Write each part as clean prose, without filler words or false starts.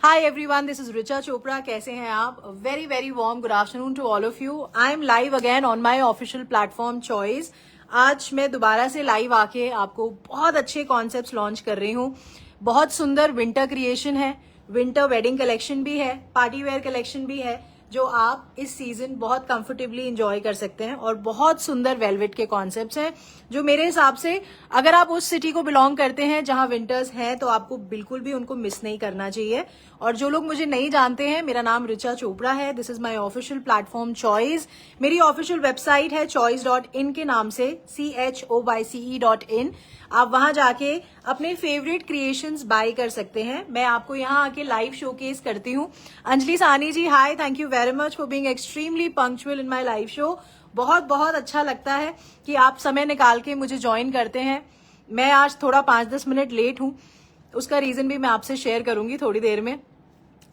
Hi everyone, this is Richa Chopra. कैसे हैं आप? Very very warm good afternoon to all of you. I am live again on my official platform choice. आज मैं दोबारा से live आके आपको बहुत अच्छे कॉन्सेप्ट्स लॉन्च कर रही हूँ। बहुत सुंदर विंटर क्रिएशन है, विंटर वेडिंग कलेक्शन भी है, पार्टी वेयर कलेक्शन भी है, जो आप इस सीजन बहुत कंफर्टेबली इंजॉय कर सकते हैं। और बहुत सुंदर वेलवेट के कॉन्सेप्ट्स हैं जो मेरे हिसाब से अगर आप उस सिटी को बिलोंग करते हैं जहां विंटर्स हैं तो आपको बिल्कुल भी उनको मिस नहीं करना चाहिए। और जो लोग मुझे नहीं जानते हैं, मेरा नाम रिचा चोपड़ा है। This is my official platform choice. मेरी ऑफिशियल वेबसाइट है choice.in के नाम से, CHOYCE.in। आप वहां जाके अपने फेवरेट क्रिएशंस बाय कर सकते हैं। मैं आपको यहाँ आके लाइव शोकेस करती हूँ। Anjali Sani ji, hi, thank you very much for being extremely punctual in my live show. बहुत बहुत अच्छा लगता है कि आप समय निकाल के मुझे ज्वाइन करते हैं। मैं आज थोड़ा 5-10 मिनट लेट हूं, उसका रीजन भी मैं आपसे शेयर करूंगी थोड़ी देर में।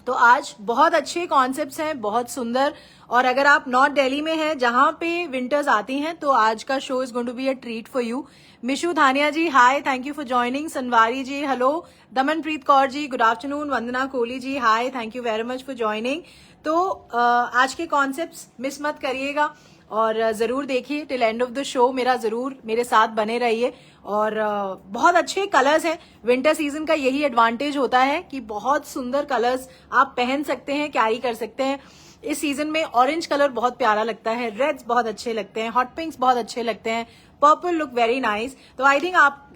तो आज बहुत अच्छे कॉन्सेप्ट्स हैं, बहुत सुंदर। और अगर आप नॉर्थ दिल्ली में हैं जहां पे विंटर्स आती हैं तो आज का show is going to be a treat for you. Mishu Dhaniya ji, hi, thank you for joining. Sanwari ji, hello. Damanpreet Kaur ji, good afternoon. Vandana Kohli ji, hi, thank you very much for joining. तो आज के कॉन्सेप्ट्स मिस मत करिएगा और जरूर देखिए till end of the show. मेरे साथ बने रहिए। और बहुत अच्छे कलर्स हैं। विंटर सीजन का यही एडवांटेज होता है कि बहुत सुंदर कलर्स आप पहन सकते हैं, कैरी कर सकते हैं। इस सीजन में ऑरेंज कलर बहुत प्यारा लगता है, रेड्स बहुत अच्छे लगते हैं, हॉट पिंक्स बहुत अच्छे लगते हैं, पर्पल लुक वेरी नाइस। तो आई थिंक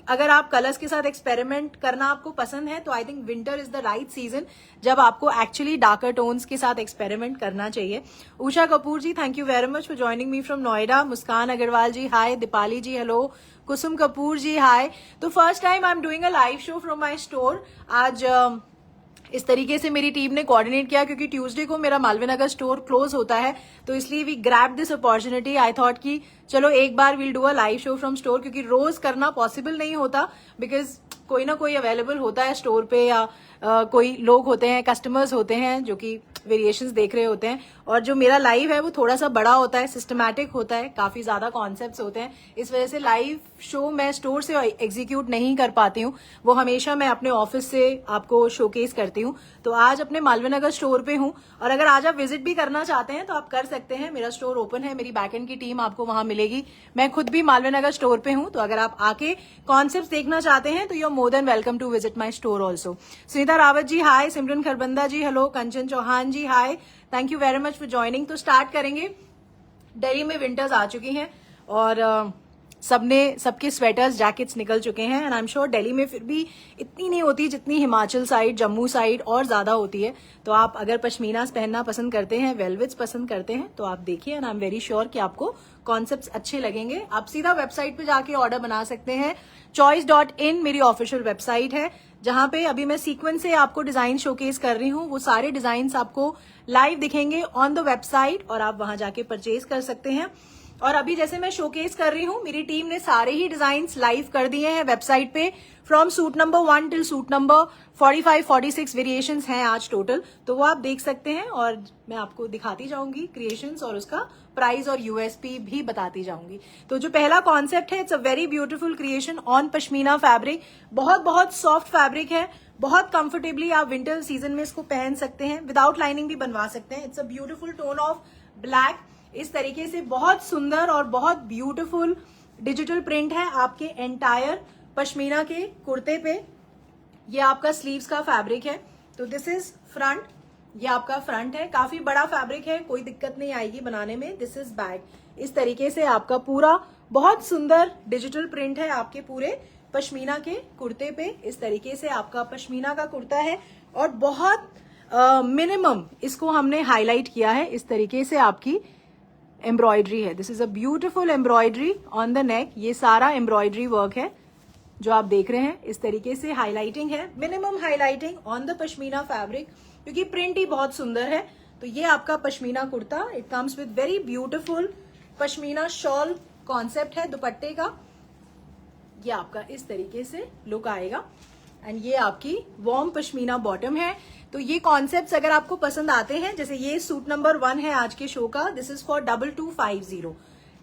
अगर आप कलर्स के साथ एक्सपेरिमेंट करना आपको पसंद है तो I think winter is the right season जब आपको एक्चुअली डार्कर टोन्स के साथ एक्सपेरिमेंट करना चाहिए। Usha Kapoor ji, thank you very much for joining me from Noida. Muskan Agarwal ji, hi. Deepali ji, hello. Kusum Kapoor ji, hi. तो first time I am doing a live show from my store. आज इस तरीके से मेरी टीम ने कोऑर्डिनेट किया क्योंकि ट्यूसडे को मेरा मालवीय नगर स्टोर क्लोज होता है, तो इसलिए we grab this opportunity. I thought कि चलो एक बार will do a live show from store, क्योंकि रोज करना पॉसिबल नहीं होता बिकॉज कोई ना कोई अवेलेबल होता है स्टोर पे, या कोई लोग होते हैं, कस्टमर्स होते हैं जो कि वेरिएशंस देख रहे होते हैं। और जो मेरा लाइव है वो थोड़ा सा बड़ा होता है, सिस्टमैटिक होता है, काफी ज्यादा कॉन्सेप्ट्स होते हैं। इस वजह से लाइव शो मैं स्टोर से एग्जीक्यूट नहीं कर पाती हूँ, वो हमेशा मैं अपने ऑफिस से आपको शोकेस करती हूँ। तो आज अपने मालवीय नगर स्टोर पे हूँ और अगर आज आप विजिट भी करना चाहते हैं तो आप कर सकते हैं। मेरा स्टोर ओपन है, मेरी बैकएंड की टीम आपको वहां मिलेगी। मैं खुद भी मालवीय नगर स्टोर पे हूँ, तो अगर आप आके कॉन्सेप्ट्स देखना चाहते हैं तो you are more than welcome to visit my store also. Sunita Rawat ji, hi. Simran Kharbanda ji, hello. Kanchan Chauhan ji, hi, thank you very much for joining. तो स्टार्ट करेंगे। दिल्ली में विंटर्स आ चुकी हैं और सबके स्वेटर्स, जैकेट्स निकल चुके हैं। And I am sure Delhi में फिर भी इतनी नहीं होती जितनी हिमाचल साइड, जम्मू साइड और ज्यादा होती है। तो आप अगर पश्मीनास पहनना पसंद करते हैं, वेलवेट्स पसंद करते हैं तो आप देखिए। And I am very sure कि आपको कॉन्सेप्ट्स अच्छे लगेंगे। आप सीधा वेबसाइट पे जाके ऑर्डर बना सकते हैं। choice.in मेरी ऑफिशियल वेबसाइट है जहां पे अभी मैं सीक्वेंस से आपको डिजाइन शोकेस कर रही हूँ। वो सारे डिजाइन आपको लाइव दिखेंगे ऑन द वेबसाइट और आप वहां जाके परचेज कर सकते हैं। और अभी जैसे मैं शोकेस कर रही हूँ, मेरी टीम ने सारे ही डिजाइन्स लाइव कर दिए हैं वेबसाइट पे। From suit number 1 till suit number 45-46 variations हैं आज टोटल, तो वो आप देख सकते हैं। और मैं आपको दिखाती जाऊंगी क्रिएशंस और उसका प्राइस और यूएसपी भी बताती जाऊंगी। तो जो पहला कॉन्सेप्ट है, it's a very beautiful creation on pashmina fabric. बहुत बहुत सॉफ्ट फैब्रिक है, बहुत कंफर्टेबली आप विंटर सीजन में इसको पहन सकते हैं। विदाउट लाइनिंग भी बनवा सकते हैं। It's a beautiful tone of black. इस तरीके से बहुत सुंदर और बहुत ब्यूटीफुल डिजिटल प्रिंट है आपके एंटायर पश्मीना के कुर्ते पे। ये आपका स्लीव्स का फैब्रिक है। तो दिस इज फ्रंट, ये आपका फ्रंट है। काफी बड़ा फैब्रिक है, कोई दिक्कत नहीं आएगी बनाने में। This is back. इस तरीके से आपका पूरा बहुत सुंदर डिजिटल प्रिंट है आपके पूरे पश्मीना के कुर्ते पे। इस तरीके से आपका पश्मीना का कुर्ता है और बहुत मिनिमम इसको हमने हाईलाइट किया है। इस तरीके से आपकी एम्ब्रॉयडरी है। This is a beautiful embroidery on the नेक। ये सारा एम्ब्रॉयडरी वर्क है जो आप देख रहे हैं। इस तरीके से हाईलाइटिंग है, minimum highlighting on the pashmina fabric, क्योंकि प्रिंट ही बहुत सुंदर है। तो ये आपका pashmina kurta, it comes with very beautiful pashmina shawl concept है दुपट्टे का। ये आपका इस तरीके से लुक आएगा एंड ये आपकी वार्म पश्मीना बॉटम है। तो ये कॉन्सेप्ट्स अगर आपको पसंद आते हैं, जैसे ये सूट नंबर 1 है आज के शो का, दिस इज फॉर 2250।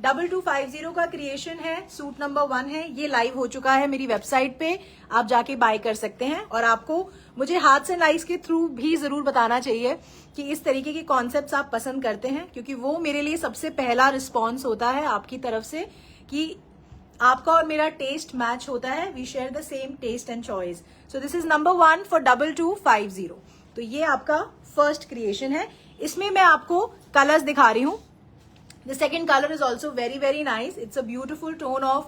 2250 का क्रिएशन है, सूट नंबर 1 है। ये लाइव हो चुका है मेरी वेबसाइट पे, आप जाके बाय कर सकते हैं। और आपको मुझे हाथ से नाइस के थ्रू भी जरूर बताना चाहिए कि इस तरीके के कॉन्सेप्ट्स आप पसंद करते हैं, क्योंकि वो मेरे लिए सबसे पहला रिस्पॉन्स होता है आपकी तरफ से कि आपका और मेरा टेस्ट मैच होता है। We share the same taste and choice. So this is number 1 for 2250। तो ये आपका फर्स्ट क्रिएशन है। इसमें मैं आपको कलर्स दिखा रही हूँ। The second color is also very very nice. It's a beautiful tone of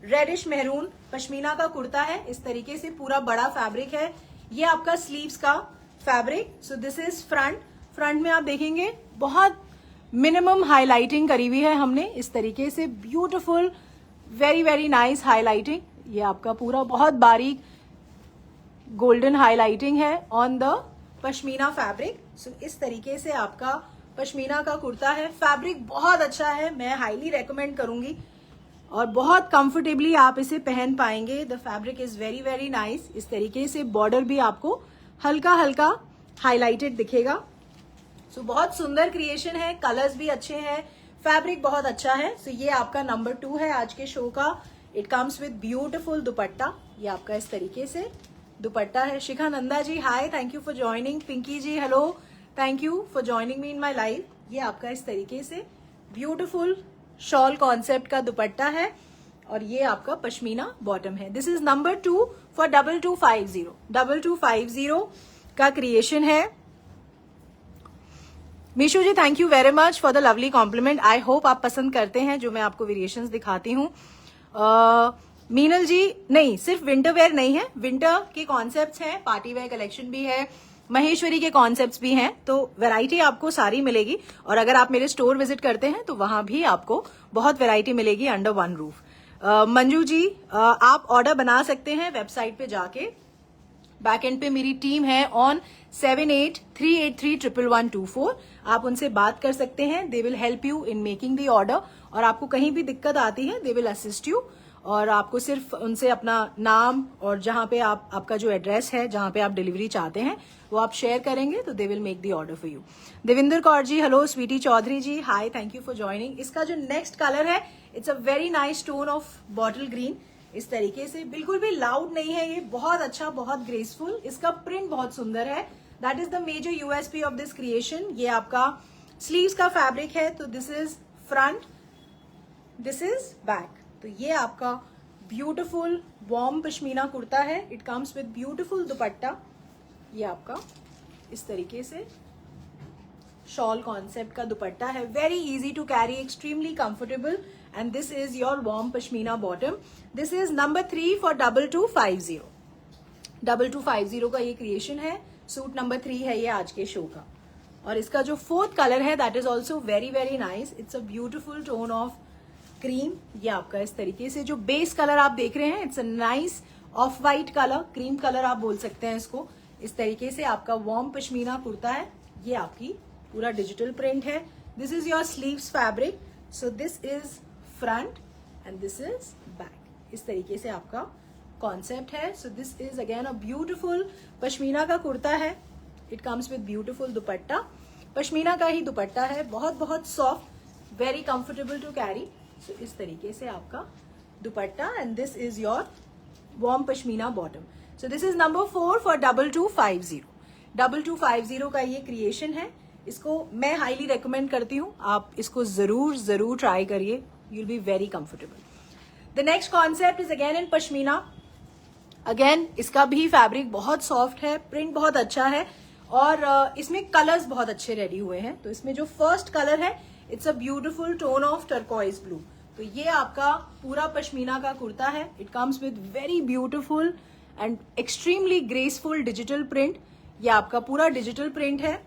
reddish maroon. Pashmina का कुर्ता है, इस तरीके से पूरा बड़ा फैब्रिक है। ये आपका स्लीव्स का fabric. So this is front में आप देखेंगे बहुत मिनिमम हाईलाइटिंग करी हुई है हमने, इस तरीके से beautiful very very nice highlighting. ये आपका पूरा बहुत बारीक गोल्डन हाईलाइटिंग है ऑन द पश्मीना फैब्रिक। सो इस तरीके से आपका पश्मीना का कुर्ता है। फैब्रिक बहुत अच्छा है, मैं हाईली रेकमेंड करूंगी और बहुत कंफर्टेबली आप इसे पहन पाएंगे। The fabric is very very nice. इस तरीके से बॉर्डर भी आपको हल्का हल्का हाईलाइटेड दिखेगा। सो बहुत सुंदर क्रिएशन है, कलर्स भी अच्छे हैं, फैब्रिक बहुत अच्छा है। सो ये आपका नंबर 2 है आज के शो का। It comes with beautiful dupatta. ये आपका इस तरीके से दुपट्टा है। Shikha Nanda ji hi, thank you for joining. Pinky ji hello, thank you for joining me in my live. ये आपका इस तरीके से ब्यूटिफुल शॉल कॉन्सेप्ट का दुपट्टा है और ये आपका पश्मीना बॉटम है। This is number 2 for 2250। 2250 का क्रिएशन है। Meeshu ji thank you very much for the lovely compliment. I hope आप पसंद करते हैं जो मैं आपको वेरिएशंस दिखाती हूँ। मीनल जी नहीं, सिर्फ विंटर वेयर नहीं है, विंटर के कॉन्सेप्ट्स हैं, पार्टी वेयर कलेक्शन भी है, महेश्वरी के कॉन्सेप्ट्स भी हैं। तो वैरायटी आपको सारी मिलेगी और अगर आप मेरे स्टोर विजिट करते हैं तो वहां भी आपको बहुत वैरायटी मिलेगी under one roof. Manju ji आप ऑर्डर बना सकते हैं वेबसाइट पे जाके। बैक एंड पे मेरी टीम है ऑन 7838311124। आप उनसे बात कर सकते हैं, they will help you in making the order. और आपको कहीं भी दिक्कत आती है दे विल असिस्ट यू। और आपको सिर्फ उनसे अपना नाम और जहां पे आपका जो एड्रेस है जहां पे आप डिलीवरी चाहते हैं वो आप शेयर करेंगे तो they will make the order for you. Devinder Kaur ji hello, Sweety Chaudhary ji hi, thank you for joining. इसका जो नेक्स्ट कलर है it's a very nice tone of bottle green. इस तरीके से बिल्कुल भी लाउड नहीं है, ये बहुत अच्छा, बहुत ग्रेसफुल। इसका प्रिंट बहुत सुंदर है। That is the major USP of this creation. ये आपका स्लीव्स का फैब्रिक है। तो this is front, this is back. तो ये आपका ब्यूटिफुल वार्म पश्मीना कुर्ता है। It comes with beautiful dupatta. ये आपका इस तरीके से शॉल कॉन्सेप्ट का दुपट्टा है। Very easy to carry, extremely comfortable and this is your warm pashmina bottom. This is number 3 for 2250। 2250 का ये क्रिएशन है। सूट नंबर 3 है ये आज के शो का। और इसका जो 4th कलर है that is also very very nice. It's a beautiful tone of cream. ये आपका इस तरीके से जो बेस कलर आप देख रहे हैं it's a nice of white colour, cream colour आप बोल सकते हैं इसको। इस तरीके से आपका वार्म पश्मीना कुर्ता है। ये आपकी पूरा डिजिटल प्रिंट है। This is your sleeves fabric. So this is front and this is back. इस तरीके से आपका कॉन्सेप्ट है। So this is again a beautiful pashmina का कुर्ता है। It comes with beautiful dupatta. Pashmina का ही दुपट्टा है, बहुत बहुत soft, very comfortable to carry. So इस तरीके से आपका dupatta and this is your warm pashmina bottom. So this is number 4 for 2250। 2250 का ये क्रिएशन है। इसको मैं हाईली रेकमेंड करती हूँ, आप इसको जरूर जरूर ट्राई करिए, you will be very comfortable. The next concept is again in pashmina. Again इसका भी फैब्रिक बहुत सॉफ्ट है, प्रिंट बहुत अच्छा है और इसमें कलर्स बहुत अच्छे रेडी हुए हैं। तो इसमें जो फर्स्ट कलर है it's a beautiful tone of turquoise blue. तो ये आपका पूरा पश्मीना का कुर्ता है। It comes with very beautiful and extremely graceful digital print. ये आपका पूरा डिजिटल प्रिंट है।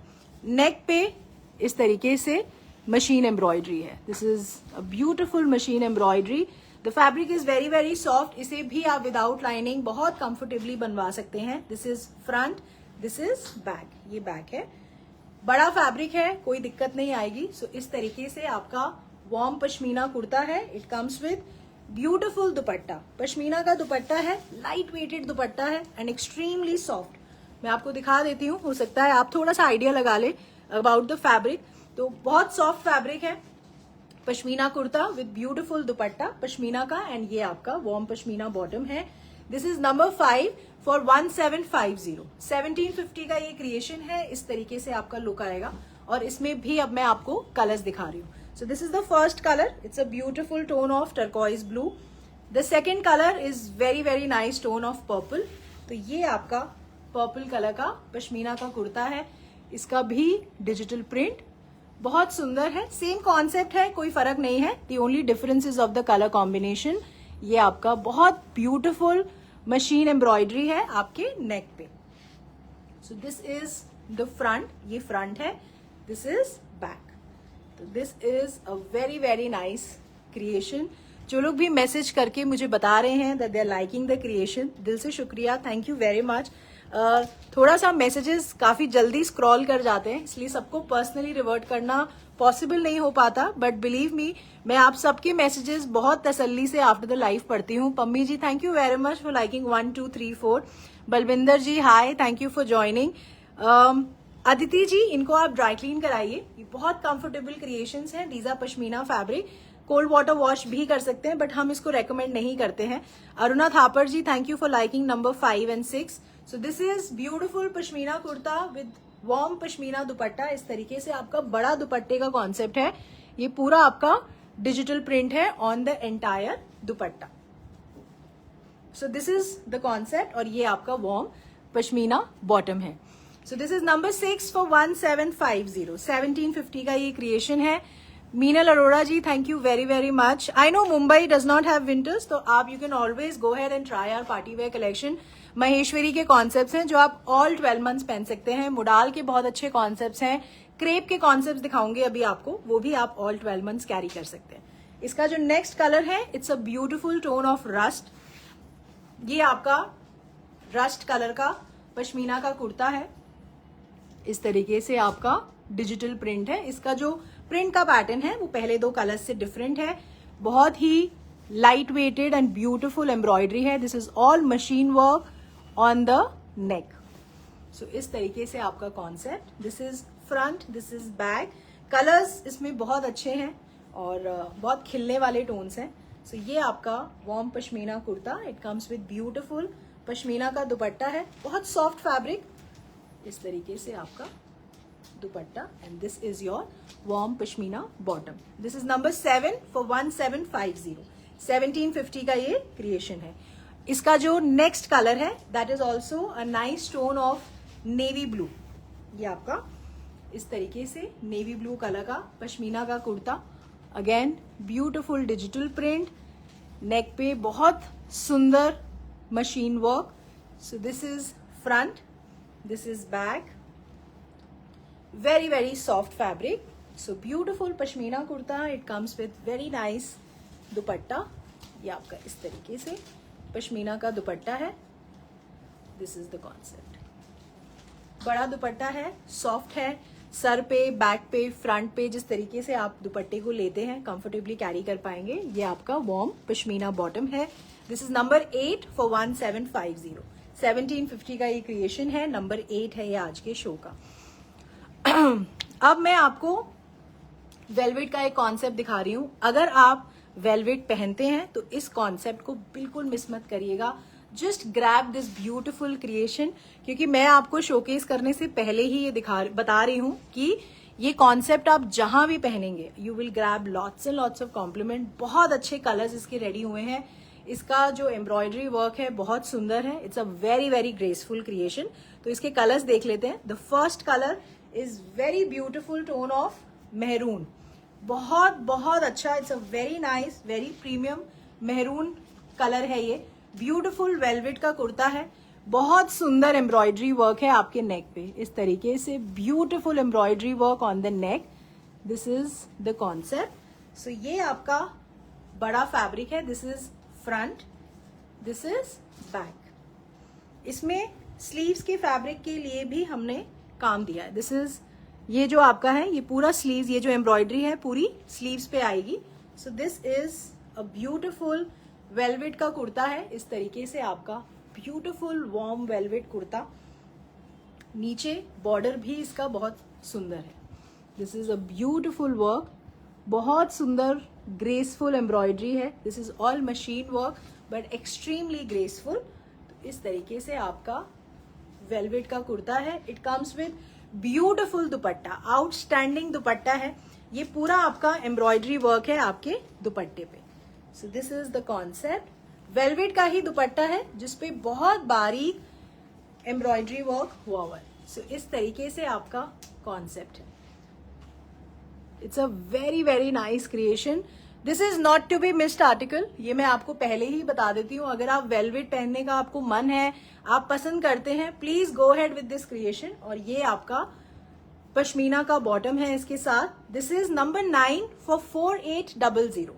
नेक पे इस तरीके से मशीन एम्ब्रॉयडरी है। This is a beautiful machine embroidery. The fabric is very very soft. इसे भी आप विदाउट लाइनिंग बहुत कंफर्टेबली बनवा सकते हैं। This is front, this is back. ये बैक है, बड़ा फैब्रिक है, कोई दिक्कत नहीं आएगी। सो इस तरीके से आपका वार्म पश्मीना कुर्ता है। It comes with beautiful dupatta. Pashmina का दुपट्टा है, लाइट वेटेड दुपट्टा है एंड एक्सट्रीमली सॉफ्ट। मैं आपको दिखा देती हूँ, हो सकता है आप थोड़ा सा आइडिया लगा ले अबाउट द फैब्रिक। तो बहुत सॉफ्ट फैब्रिक है, पश्मीना कुर्ता विद ब्यूटीफुल दुपट्टा पश्मीना का, एंड ये आपका वार्म पश्मीना बॉटम है। This is number 5 for 1750। 1750 का ये क्रिएशन है। इस तरीके से आपका लुक आएगा, और इसमें भी अब मैं आपको कलर्स दिखा रही हूँ। So this is the first colour, it's a beautiful tone of turquoise blue. The second colour is very very nice tone of purple. तो ये आपका पर्पल कलर का पश्मीना का कुर्ता है। इसका भी डिजिटल प्रिंट बहुत सुंदर है, सेम कॉन्सेप्ट है, कोई फर्क नहीं है। The only difference is of the colour combination. ये आपका बहुत ब्यूटीफुल मशीन एम्ब्रॉयडरी है आपके नेक पे। So this is the front, ये फ्रंट है, दिस इज बैक। तो this is a very very nice creation. जो लोग भी मैसेज करके मुझे बता रहे हैं that they are liking the creation, दिल से शुक्रिया, थैंक यू वेरी मच। थोड़ा सा मैसेजेस काफी जल्दी स्क्रॉल कर जाते हैं, इसलिए सबको पर्सनली रिवर्ट करना पॉसिबल नहीं हो पाता, बट बिलीव मी, मैं आप सबके मैसेजेस बहुत तसल्ली से आफ्टर द लाइव पढ़ती हूँ। Pammi ji, thank you very much for liking 1 2 3 4। Balwinder ji, hi, thank you for joining. Aditi ji, इनको आप ड्राई क्लीन कराइए, ये बहुत कंफर्टेबल क्रिएशंस हैं। These are pashmina fabric, cold water wash भी कर सकते हैं, बट हम इसको रेकमेंड नहीं करते हैं। Aruna Thapar ji, thank you for liking number 5 and 6। So this is beautiful pashmina kurta with warm pashmina dupatta. इस तरीके से आपका बड़ा दुपट्टे का कॉन्सेप्ट है। ये पूरा आपका डिजिटल प्रिंट है on the entire dupatta. So this is the concept, और ये आपका वार्म पश्मीना बॉटम है। So this is number 6 for 1750। 1750 का ये क्रिएशन है। Meenal Arora ji, thank you very very much. I know Mumbai does not have winters, तो आप you can always go head and try our party wear collection. Maheshwari के कॉन्सेप्ट्स हैं जो आप ऑल 12 मंथ्स पहन सकते हैं। मुडाल के बहुत अच्छे कॉन्सेप्ट्स हैं। क्रेप के कॉन्सेप्ट्स दिखाऊंगे अभी आपको, वो भी आप ऑल 12 मंथ्स कैरी कर सकते हैं। इसका जो नेक्स्ट कलर है, it's a beautiful tone of rust. ये आपका रस्ट कलर का पश्मीना का कुर्ता है। इस तरीके से आपका डिजिटल प्रिंट है। इसका जो प्रिंट का पैटर्न है वो पहले दो कलर्स से डिफरेंट है। बहुत ही light weighted and beautiful embroidery है। This is all machine work on the neck. So इस तरीके से आपका concept, this is front, this is back. Colours इसमें बहुत अच्छे हैं और बहुत खिलने वाले टोन्स हैं। सो ये आपका warm pashmina kurta, it comes with beautiful pashmina का दुपट्टा है, बहुत सॉफ्ट फैब्रिक। इस तरीके से आपका dupatta, and this is your warm pashmina bottom. This is number 7 for 1750। 1750 का ये क्रिएशन है। इसका जो नेक्स्ट कलर है, that is also a nice tone of navy blue. ये आपका इस तरीके से नेवी ब्लू कलर का पश्मीना का kurta, again beautiful digital print, neck पे बहुत सुंदर machine work. So this is front, this is back, very very soft fabric. So beautiful pashmina kurta, it comes with very nice दुपट्टा। ये आपका इस तरीके से पश्मीना का दुपट्टा है। This is the concept. बड़ा दुपट्टा है, सॉफ्ट है, सर पे, बैक पे, फ्रंट पे, जिस तरीके से आप दुपट्टे को लेते हैं कंफर्टेबली कैरी कर पाएंगे। ये आपका वार्म पश्मीना बॉटम है। This is number 8 for 1750। 1750 का ये क्रिएशन है, नंबर 8 है ये आज के शो का। अब मैं आपको वेलवेट का एक कॉन्सेप्ट दिखा रही हूं। अगर आप वेलवेट पहनते हैं तो इस कॉन्सेप्ट को बिल्कुल मिस मत करिएगा। Just grab this beautiful creation, क्योंकि मैं आपको शोकेस करने से पहले ही ये बता रही हूं कि ये कॉन्सेप्ट आप जहां भी पहनेंगे you will grab lots and lots of compliment. बहुत अच्छे कलर्स इसके रेडी हुए हैं। इसका जो एम्ब्रॉयडरी वर्क है बहुत सुंदर है। It's a very very graceful creation. तो इसके कलर्स देख लेते हैं। The first colour is very beautiful tone of maroon. बहुत बहुत अच्छा, it's a very nice, very premium maroon colour है ये। ब्यूटिफुल वेलवेट का कुर्ता है, बहुत सुंदर एम्ब्रॉयडरी वर्क है आपके नेक पे। इस तरीके से beautiful embroidery work on the neck. This is the concept. So ये आपका बड़ा फैब्रिक है। This is front, this is back. इसमें स्लीव्स के फैब्रिक के लिए भी हमने काम दिया है। दिस इज, ये जो आपका है ये पूरा स्लीव्स, ये जो एम्ब्रॉयडरी है पूरी स्लीव्स पे आएगी। सो this is a beautiful velvet का कुर्ता है। इस तरीके से आपका ब्यूटिफुल वार्म वेलवेट कुर्ता। नीचे बॉर्डर भी इसका बहुत सुंदर है। This is a beautiful work बहुत सुंदर ग्रेसफुल एम्ब्रॉयडरी है. This is all machine work but extremely graceful. तो इस तरीके से आपका वेलवेट का कुर्ता है. It comes with beautiful dupatta, outstanding दुपट्टा है. ये पूरा आपका एम्ब्रॉयडरी वर्क है आपके दुपट्टे पे. So this is the concept. Velvet का ही दुपट्टा है जिसपे बहुत बारीक एम्ब्रॉयडरी वर्क हुआ हुआ है. सो इस तरीके से आपका कॉन्सेप्ट है. It's a very very nice creation. This is not to be missed article. ये मैं आपको पहले ही बता देती हूँ. अगर आप वेलवेट पहनने का आपको मन है, आप पसंद करते हैं, please go head with this creation. और ये आपका पश्मीना का बॉटम है इसके साथ. This is number 9 for 4800.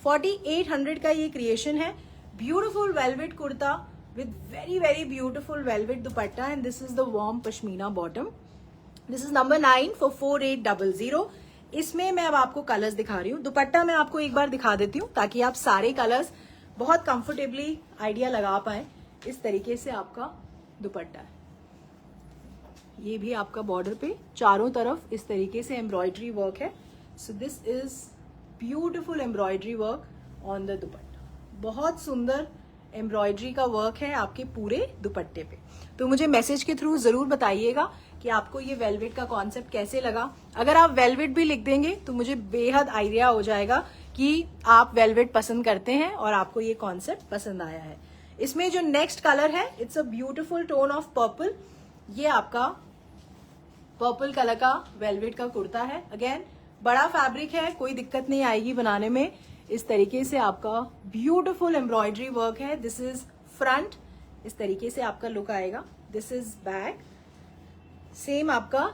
4800 का ये क्रिएशन है. Beautiful velvet kurta with very very beautiful velvet dupatta and this is the warm pashmina bottom. This is number 9 for 4800. इसमें मैं अब आपको कलर्स दिखा रही हूँ. दुपट्टा मैं आपको एक बार दिखा देती हूँ ताकि आप सारे कलर्स बहुत कंफर्टेबली आइडिया लगा पाए. इस तरीके से आपका दुपट्टा है. ये भी आपका बॉर्डर पे चारों तरफ इस तरीके से एम्ब्रॉयडरी वर्क है. So this is beautiful embroidery work on the दुपट्टा. बहुत सुंदर एम्ब्रॉयडरी का वर्क है आपके पूरे दुपट्टे पे. तो मुझे मैसेज के थ्रू जरूर बताइएगा कि आपको ये वेलवेट का कॉन्सेप्ट कैसे लगा. अगर आप वेलवेट भी लिख देंगे तो मुझे बेहद आइडिया हो जाएगा कि आप वेलवेट पसंद करते हैं और आपको ये कॉन्सेप्ट पसंद आया है. इसमें जो नेक्स्ट कलर है, it's a beautiful tone of purple. ये आपका पर्पल कलर का वेलवेट का कुर्ता है. अगेन बड़ा फैब्रिक है, कोई दिक्कत नहीं आएगी बनाने में. इस तरीके से आपका ब्यूटिफुल एम्ब्रॉयडरी वर्क है. This is front. इस तरीके से आपका लुक आएगा. This is back. सेम आपका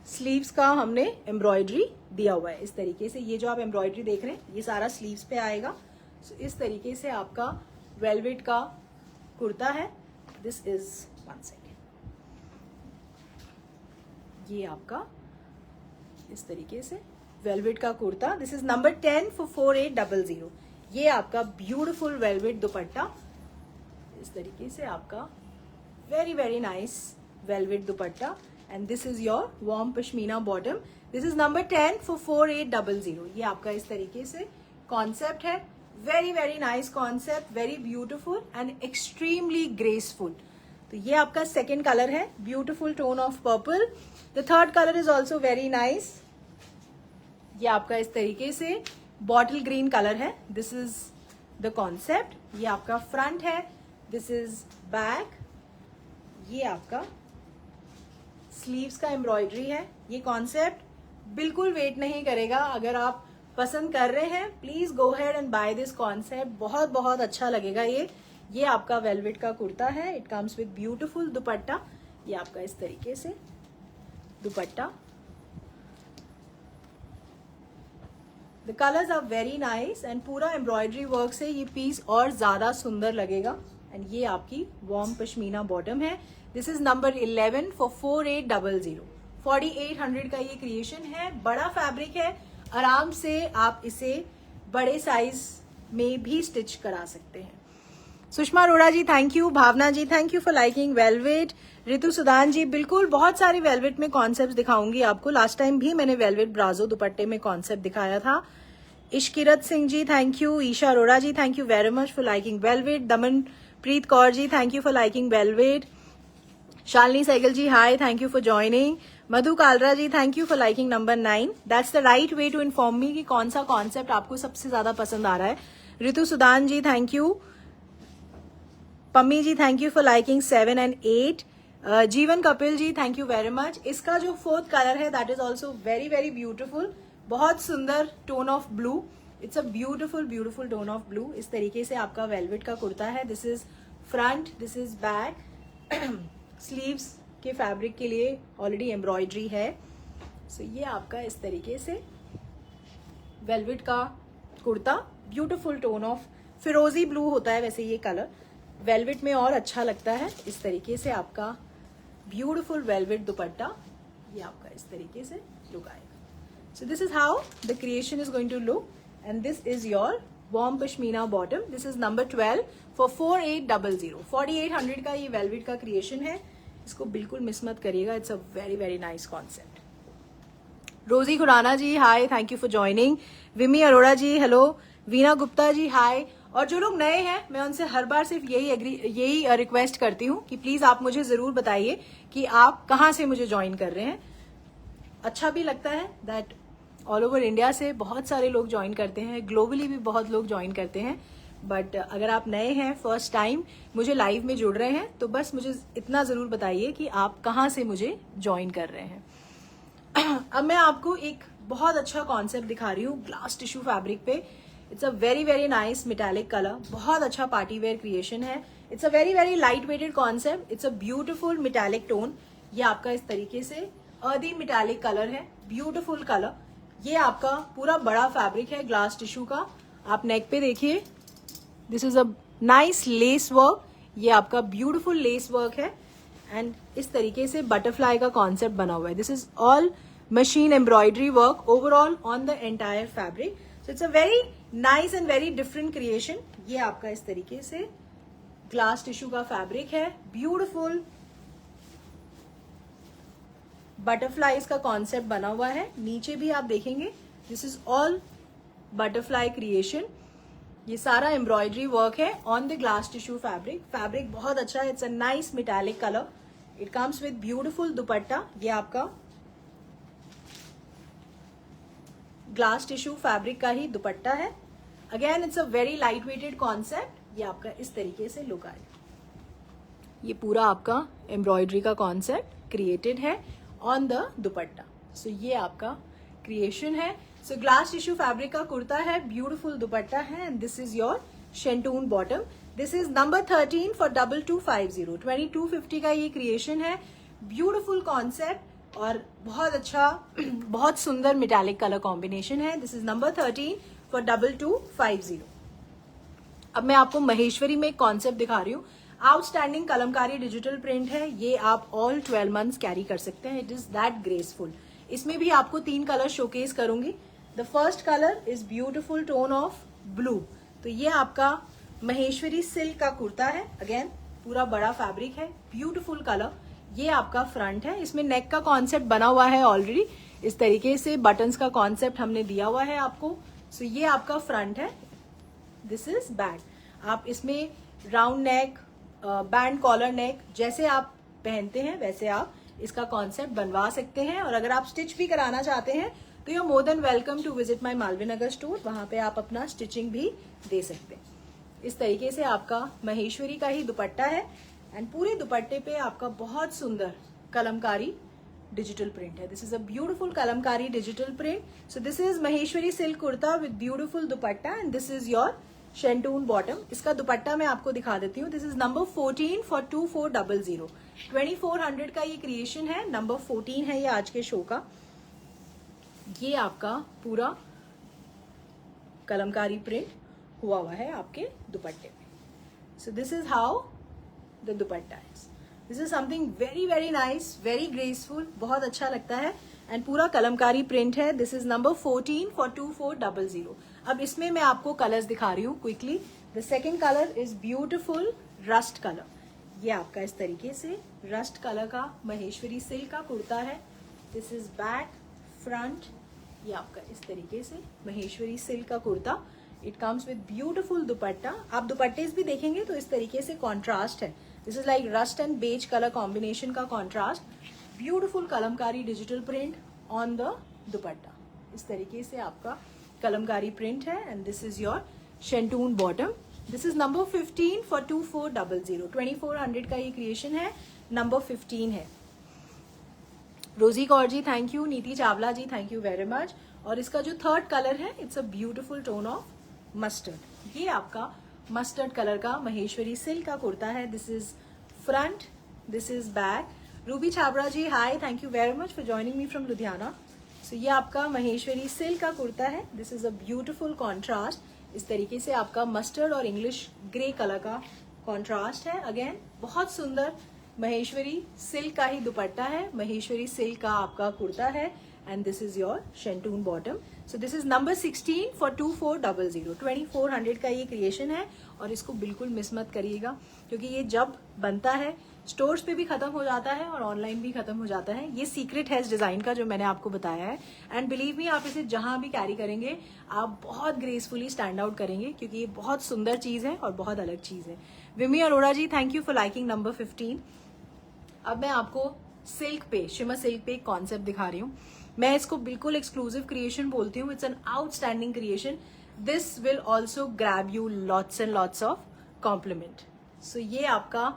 स्लीव्स का हमने एम्ब्रॉयडरी दिया हुआ है. इस तरीके से ये जो आप एम्ब्रॉयडरी देख रहे हैं ये सारा स्लीव्स पे आएगा. So, इस तरीके से आपका वेलवेट का कुर्ता है. This is 1 second. ये आपका इस तरीके से वेलवेट का kurta. This is number 10 for 4800. ये आपका ब्यूटिफुल वेलवेट दुपट्टा. इस तरीके से आपका very very nice velvet dupatta and this is your warm pashmina bottom. This is number 10 for 4800. ये आपका इस तरीके से कॉन्सेप्ट है. Very very nice concept, very beautiful and extremely graceful. तो ये आपका सेकेंड कलर है, beautiful tone of purple. The third colour is also very nice. ये आपका इस तरीके से बॉटल ग्रीन कलर है. This is the concept. ये आपका फ्रंट है. This is back. ये आपका स्लीव्स का एम्ब्रॉयडरी है. ये कॉन्सेप्ट बिल्कुल वेट नहीं करेगा. अगर आप पसंद कर रहे हैं please go head and buy this concept. बहुत बहुत अच्छा लगेगा ये आपका वेलवेट का कुर्ता है. It comes with beautiful dupatta. ये आपका इस तरीके से dupatta. The colours are very nice and पूरा एम्ब्रॉयडरी वर्क से ये पीस और ज्यादा सुंदर लगेगा. एंड ये आपकी वार्म पश्मीना बॉटम है. This is number 11 for 4800. 4800 का ये क्रिएशन है. बड़ा फैब्रिक है, आराम से आप इसे बड़े साइज में भी स्टिच करा सकते हैं. Sushma Arora ji thank you. Bhawna ji thank you for liking velvet. Ritu Sudan ji बिल्कुल बहुत सारे वेलवेट में कॉन्सेप्ट दिखाऊंगी आपको. लास्ट टाइम भी मैंने वेलवेट ब्राजो दुपट्टे में कॉन्सेप्ट दिखाया था. Ishkirat Singh ji thank you. Isha Arora ji thank you very much for liking velvet. Daman Preet Kaur ji thank you for liking velvet. Shalini Sehgal ji hi, thank you for joining. Madhu Kalra ji thank you for liking number 9. That's the right way to inform me कि कौन सा concept आपको सबसे ज्यादा पसंद आ रहा है. Ritu Sudan ji thank you. Pammi ji thank you for liking 7 and 8. Jeevan Kapil ji thank you very much. इसका जो फोर्थ कलर है that is also very very beautiful. बहुत सुंदर tone of blue. It's a beautiful beautiful tone of blue. इस तरीके से आपका वेलवेट का कुर्ता है. This is front. This is back. Sleeves के फैब्रिक के लिए ऑलरेडी एम्ब्रॉयडरी है. सो ये आपका इस तरीके से वेलवेट का कुर्ता. ब्यूटिफुल टोन ऑफ फिरोजी ब्लू होता है वैसे ये कलर. वेलवेट में और अच्छा लगता है. इस तरीके से आपका ब्यूटिफुल वेलवेट दुपट्टा. ये आपका इस तरीके से लुक आएगा. So this is how the creation is going to look and this is your warm pashmina bottom. This is number 12 for 4800. 4800 का ये वेलवेट का क्रिएशन है. इसको बिल्कुल मिस मत करिएगा. It's a very very nice concept. Rosy Khurana ji hi, thank you for joining. Vimmi Arora ji hello. Veena Gupta ji hi. और जो लोग नए हैं मैं उनसे हर बार सिर्फ यही रिक्वेस्ट करती हूँ कि प्लीज आप मुझे जरूर बताइए कि आप कहाँ से मुझे ज्वाइन कर रहे हैं। अच्छा भी लगता है दैट ऑल ओवर इंडिया से बहुत सारे लोग ज्वाइन करते हैं, ग्लोबली भी बहुत लोग ज्वाइन करते हैं। बट अगर आप नए हैं, फर्स्ट टाइम मुझे लाइव में जुड़ रहे हैं, तो बस मुझे इतना जरूर बताइए कि आप कहाँ से मुझे ज्वाइन कर रहे हैं। अब मैं आपको एक बहुत अच्छा कॉन्सेप्ट दिखा रही हूँ ग्लास टिश्यू फैब्रिक पे। It's a very very nice metallic colour, बहुत अच्छा पार्टी वेयर क्रिएशन है। It's a very very light weighted concept, it's a beautiful metallic tone. ये आपका इस तरीके से अर्दी मेटालिक कलर है, ब्यूटिफुल कलर। ये आपका पूरा बड़ा फैब्रिक है ग्लास टिश्यू का। आप नेक पे देखिए, this is a nice lace work. ये आपका ब्यूटिफुल लेस वर्क है एंड इस तरीके से बटरफ्लाई का कॉन्सेप्ट बना हुआ है। This is all machine embroidery work overall on the entire fabric. So it's a very nice and very different creation. ये आपका इस तरीके से ग्लास टिश्यू का फैब्रिक है, ब्यूटिफुल बटरफ्लाईज का कॉन्सेप्ट बना हुआ है। नीचे भी आप देखेंगे this is all butterfly creation. ये सारा एम्ब्रॉयडरी वर्क है on the glass tissue fabric. Fabric बहुत अच्छा है, it's a nice metallic colour. It comes with beautiful dupatta. ये आपका ग्लास टिश्यू फैब्रिक का ही दुपट्टा है। Again it's a very light weighted concept. ये आपका इस तरीके से लुक आएगा। ये पूरा आपका एम्ब्रॉयडरी का कॉन्सेप्ट क्रिएटेड है ऑन द दुपट्टा। सो ये आपका क्रिएशन है। सो ग्लास टिश्यू फैब्रिक का कुर्ता है, ब्यूटिफुल दुपट्टा है and this is your shantoon bottom. This is number 13 for 2250। 2250 का ये क्रिएशन है, ब्यूटिफुल कॉन्सेप्ट और बहुत अच्छा बहुत सुंदर मेटालिक कलर कॉम्बिनेशन है। This is number 13 for 2250। अब मैं आपको महेश्वरी में एक कॉन्सेप्ट दिखा रही हूँ। आउटस्टैंडिंग कलमकारी डिजिटल प्रिंट है। ये आप ऑल 12 मंथ्स कैरी कर सकते हैं। It is that graceful. इसमें भी आपको 3 कलर शोकेस करूंगी। The first colour is beautiful tone of blue. तो ये आपका महेश्वरी सिल्क का कुर्ता है। अगेन पूरा बड़ा फैब्रिक है, ब्यूटिफुल कलर। ये आपका फ्रंट है। इसमें नेक का कॉन्सेप्ट बना हुआ है ऑलरेडी। इस तरीके से बटन्स का कॉन्सेप्ट हमने दिया हुआ है आपको। सो ये आपका फ्रंट है। This is back. आप इसमें round neck, band collar neck जैसे आप पहनते हैं वैसे आप इसका कॉन्सेप्ट बनवा सकते हैं। और अगर आप स्टिच भी कराना चाहते हैं तो you are more than welcome to visit my Malviya Nagar store. वहां पे आप अपना स्टिचिंग भी दे सकते हैं। इस तरीके से आपका महेश्वरी का ही दुपट्टा है एंड पूरे दुपट्टे पे आपका बहुत सुंदर कलमकारी डिजिटल प्रिंट है। This is a beautiful kalamkari digital print. So this is Maheshwari silk kurta with beautiful dupatta and this is your shantoon bottom. इसका दुपट्टा मैं आपको दिखा देती हूँ। This is number 14 for 2400। 2400 का ये क्रिएशन है, नंबर 14 है ये आज के शो का। ये आपका पूरा कलमकारी प्रिंट हुआ है आपके दुपट्टे में। सो this is how the dupatta is. This is something very very nice, very graceful, बहुत अच्छा लगता है एंड पूरा कलमकारी प्रिंट है। This is number 14 for 2400। अब इसमें मैं आपको कलर्स दिखा रही हूँ quickly. The second colour is beautiful rust colour. ये आपका इस तरीके से रस्ट कलर का महेश्वरी सिल्क का कुर्ता है। This is back, front. ये आपका इस तरीके से महेश्वरी सिल्क का kurta. It comes with beautiful दुपट्टा। आप दुपट्टे भी देखेंगे तो इस तरीके से कॉन्ट्रास्ट है। This is like rust and beige colour combination का contrast. Beautiful kalamkari digital print on the dupatta. इस तरीके से आपका कलमकारी प्रिंट है and this is your shantoon bottom. This is number 15 for 2400। 2400 का ये क्रिएशन है, नंबर 15 है। रोजी Kaur ji thank you. Neeti Chawla ji thank you very much. और इसका जो थर्ड कलर है it's a beautiful tone of mustard. ये आपका मस्टर्ड कलर का महेश्वरी सिल्क का कुर्ता है। This is front, this is back. Ruby Chhabra ji hi, thank you very much for joining me from Ludhiana. So ये आपका महेश्वरी सिल्क का कुर्ता है। This is a beautiful contrast. इस तरीके से आपका मस्टर्ड और इंग्लिश ग्रे कलर का कॉन्ट्रास्ट है। अगेन बहुत सुंदर महेश्वरी सिल्क का ही दुपट्टा है, महेश्वरी सिल्क का आपका कुर्ता है and this is your shantoon bottom. So this is number 16 for 2400। 2400 का ये क्रिएशन है और इसको बिल्कुल मिस मत करिएगा क्योंकि ये जब बनता है स्टोर्स पे भी खत्म हो जाता है और ऑनलाइन भी खत्म हो जाता है। ये सीक्रेट है इस डिजाइन का जो मैंने आपको बताया है। एंड बिलीव मी, आप इसे जहां भी कैरी करेंगे आप बहुत ग्रेसफुली स्टैंड आउट करेंगे, क्योंकि ये बहुत सुंदर चीज है और बहुत अलग चीज है। Vimmi Arora ji, thank you for liking number 15। अब मैं आपको सिल्क पे, शिमर सिल्क पे एक कॉन्सेप्ट दिखा रही हूँ। मैं इसको बिल्कुल एक्सक्लूसिव क्रिएशन बोलती हूँ। It's an outstanding creation. This will also grab you lots and lots of compliment. So ये आपका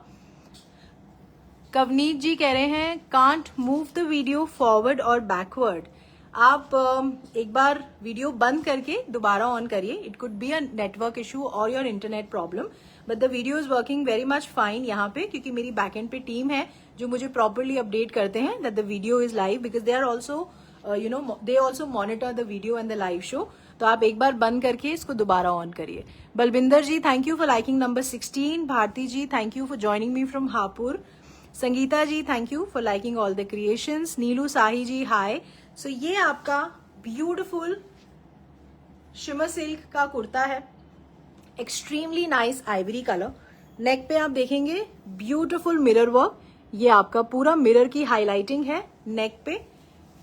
कवनीत जी कह रहे हैं can't move the video forward और बैकवर्ड। आप एक बार वीडियो बंद करके दोबारा ऑन करिए। It could be a network issue और your internet problem, but the video is working very much fine यहाँ पे, क्योंकि मेरी बैकएंड पे टीम है जो मुझे प्रॉपरली अपडेट करते हैं that the video is live, because they are also they also monitor the video and the live show. तो आप एक बार बंद करके इसको दोबारा ऑन करिए। Balwinder ji, thank you for liking number 16। Bharti ji, thank you for joining me from Hapur. Sangeeta ji, thank you for liking all the creations. Neelu Sahi ji, hi. So ये आपका ब्यूटिफुल शिमर सिल्क का कुर्ता है, extremely nice ivory colour. Neck पे आप देखेंगे ब्यूटिफुल मिरर वर्क, ये आपका पूरा मिरर की हाईलाइटिंग है नेक पे।